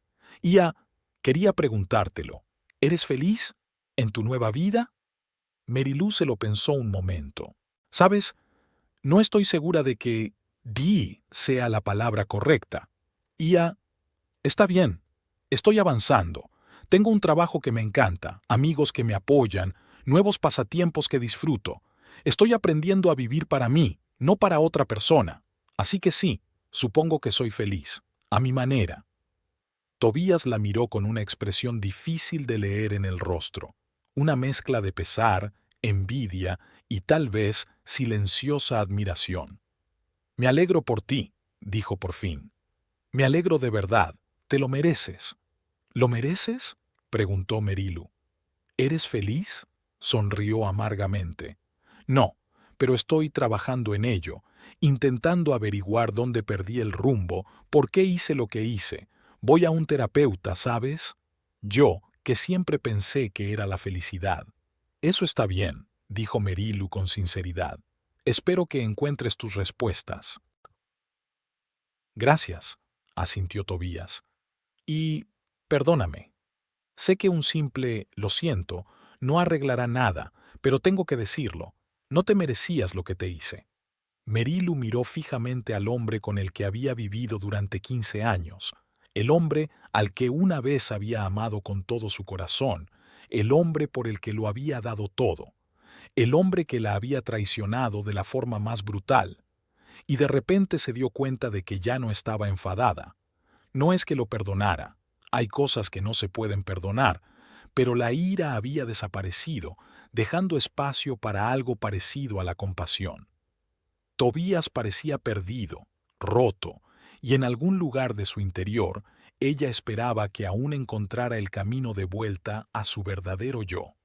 Quería preguntártelo. ¿Eres feliz en tu nueva vida?» Marilou se lo pensó un momento. «¿Sabes? No estoy segura de que «di» sea la palabra correcta. Está bien. Estoy avanzando. Tengo un trabajo que me encanta, amigos que me apoyan, nuevos pasatiempos que disfruto. Estoy aprendiendo a vivir para mí, no para otra persona. Así que sí, supongo que soy feliz, a mi manera». Tobías la miró con una expresión difícil de leer en el rostro, una mezcla de pesar, envidia y tal vez silenciosa admiración. «Me alegro por ti», dijo por fin. «Me alegro de verdad, te lo mereces». «¿Lo mereces?», preguntó Marilou. «¿Eres feliz?», sonrió amargamente. «No, pero estoy trabajando en ello, intentando averiguar dónde perdí el rumbo, por qué hice lo que hice. Voy a un terapeuta, ¿sabes? Yo, que siempre pensé que era la felicidad». «Eso está bien», dijo Marilou con sinceridad. «Espero que encuentres tus respuestas». «Gracias», asintió Tobías. «Y perdóname. Sé que un simple «lo siento» no arreglará nada, pero tengo que decirlo. No te merecías lo que te hice». Marilou miró fijamente al hombre con el que había vivido durante 15 años. el hombre al que una vez había amado con todo su corazón, el hombre por el que lo había dado todo, el hombre que la había traicionado de la forma más brutal, y de repente se dio cuenta de que ya no estaba enfadada. No es que lo perdonara, hay cosas que no se pueden perdonar, pero la ira había desaparecido, dejando espacio para algo parecido a la compasión. Tobías parecía perdido, roto, y en algún lugar de su interior, ella esperaba que aún encontrara el camino de vuelta a su verdadero yo.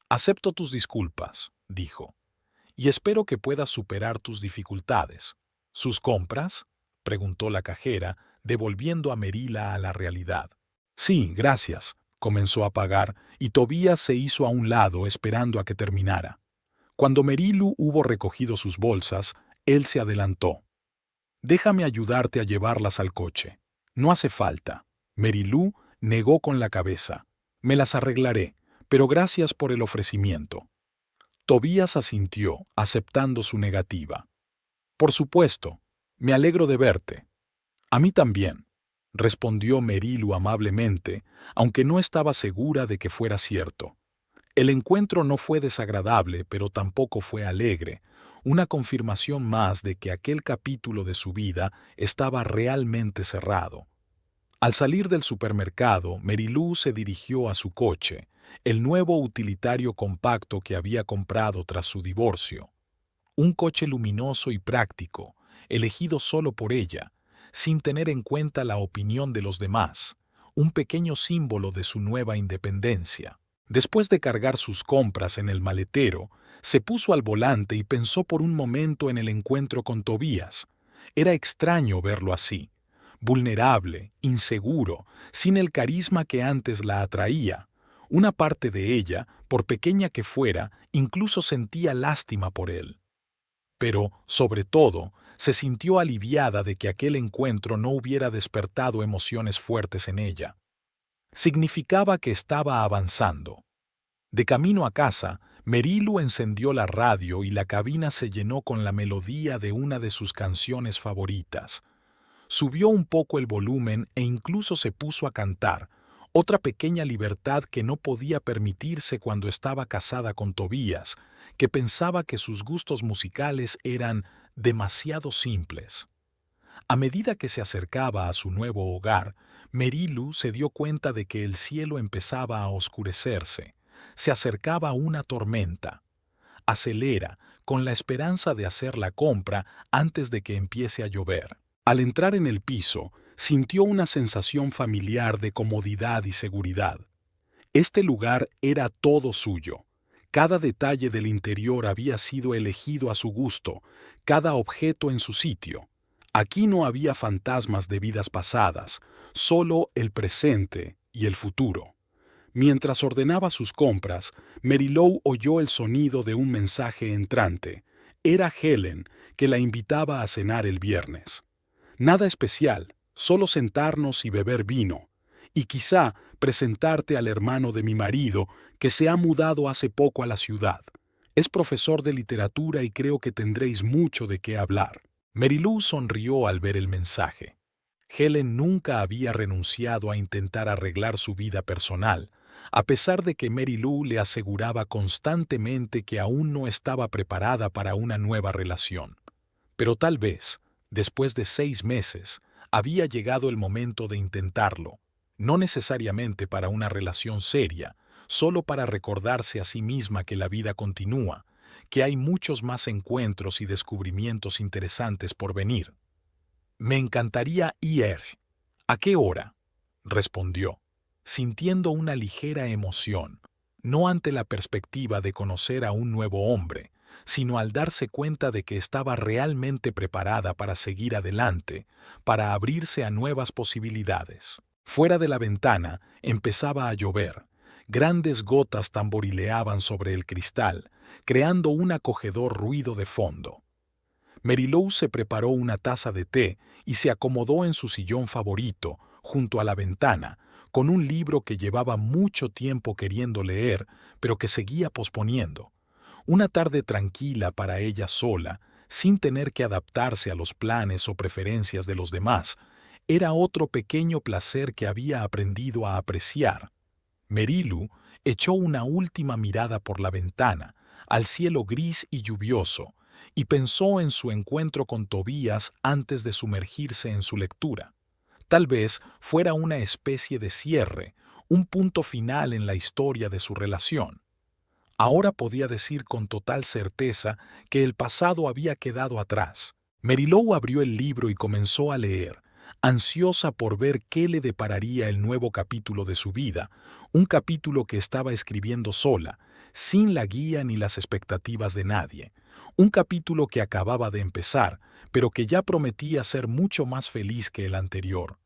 «Acepto tus disculpas», dijo, «y espero que puedas superar tus dificultades». «¿Sus compras?», preguntó la cajera, devolviendo a Merila a la realidad. «Sí, gracias», comenzó a pagar, y Tobías se hizo a un lado esperando a que terminara. Cuando Merilu hubo recogido sus bolsas, él se adelantó. «Déjame ayudarte a llevarlas al coche». «No hace falta». Merilu negó con la cabeza. «Me las arreglaré, pero gracias por el ofrecimiento». Tobías asintió, aceptando su negativa. «Por supuesto, me alegro de verte». «A mí también», respondió Merilu amablemente, aunque no estaba segura de que fuera cierto. El encuentro no fue desagradable, pero tampoco fue alegre, una confirmación más de que aquel capítulo de su vida estaba realmente cerrado. Al salir del supermercado, Merilu se dirigió a su coche, el nuevo utilitario compacto que había comprado tras su divorcio. Un coche luminoso y práctico, elegido solo por ella, sin tener en cuenta la opinión de los demás, un pequeño símbolo de su nueva independencia. Después de cargar sus compras en el maletero, se puso al volante y pensó por un momento en el encuentro con Tobías. Era extraño verlo así, vulnerable, inseguro, sin el carisma que antes la atraía. Una parte de ella, por pequeña que fuera, incluso sentía lástima por él. Pero, sobre todo, se sintió aliviada de que aquel encuentro no hubiera despertado emociones fuertes en ella. Significaba que estaba avanzando. De camino a casa, Merilu encendió la radio y la cabina se llenó con la melodía de una de sus canciones favoritas. Subió un poco el volumen e incluso se puso a cantar, otra pequeña libertad que no podía permitirse cuando estaba casada con Tobías, que pensaba que sus gustos musicales eran demasiado simples. A medida que se acercaba a su nuevo hogar, Merilu se dio cuenta de que el cielo empezaba a oscurecerse. Se acercaba una tormenta. Acelera, con la esperanza de hacer la compra antes de que empiece a llover. Al entrar en el piso, sintió una sensación familiar de comodidad y seguridad. Este lugar era todo suyo. Cada detalle del interior había sido elegido a su gusto, cada objeto en su sitio. Aquí no había fantasmas de vidas pasadas, solo el presente y el futuro. Mientras ordenaba sus compras, Merilu oyó el sonido de un mensaje entrante. Era Helen, que la invitaba a cenar el viernes. Nada especial, solo sentarnos y beber vino, y quizá presentarte al hermano de mi marido, que se ha mudado hace poco a la ciudad. Es profesor de literatura y creo que tendréis mucho de qué hablar. Merilu sonrió al ver el mensaje. Helen nunca había renunciado a intentar arreglar su vida personal, a pesar de que Merilu le aseguraba constantemente que aún no estaba preparada para una nueva relación. Pero tal vez, después de 6 meses, había llegado el momento de intentarlo, no necesariamente para una relación seria, solo para recordarse a sí misma que la vida continúa, que hay muchos más encuentros y descubrimientos interesantes por venir. «Me encantaría ir». «¿A qué hora?», respondió, sintiendo una ligera emoción, no ante la perspectiva de conocer a un nuevo hombre, sino al darse cuenta de que estaba realmente preparada para seguir adelante, para abrirse a nuevas posibilidades. Fuera de la ventana empezaba a llover. Grandes gotas tamborileaban sobre el cristal, creando un acogedor ruido de fondo. Merilu se preparó una taza de té y se acomodó en su sillón favorito, junto a la ventana, con un libro que llevaba mucho tiempo queriendo leer, pero que seguía posponiendo. Una tarde tranquila para ella sola, sin tener que adaptarse a los planes o preferencias de los demás. Era otro pequeño placer que había aprendido a apreciar. Merilu echó una última mirada por la ventana, al cielo gris y lluvioso, y pensó en su encuentro con Tobías antes de sumergirse en su lectura. Tal vez fuera una especie de cierre, un punto final en la historia de su relación. Ahora podía decir con total certeza que el pasado había quedado atrás. Merilou abrió el libro y comenzó a leer, ansiosa por ver qué le depararía el nuevo capítulo de su vida, un capítulo que estaba escribiendo sola, sin la guía ni las expectativas de nadie, un capítulo que acababa de empezar, pero que ya prometía ser mucho más feliz que el anterior.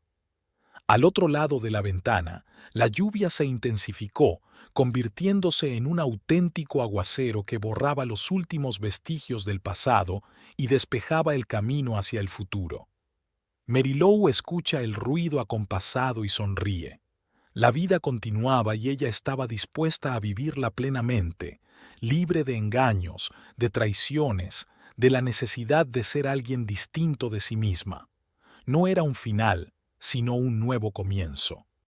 Al otro lado de la ventana, la lluvia se intensificó, convirtiéndose en un auténtico aguacero que borraba los últimos vestigios del pasado y despejaba el camino hacia el futuro. Merilou escucha el ruido acompasado y sonríe. La vida continuaba y ella estaba dispuesta a vivirla plenamente, libre de engaños, de traiciones, de la necesidad de ser alguien distinto de sí misma. No era un final, sino un nuevo comienzo.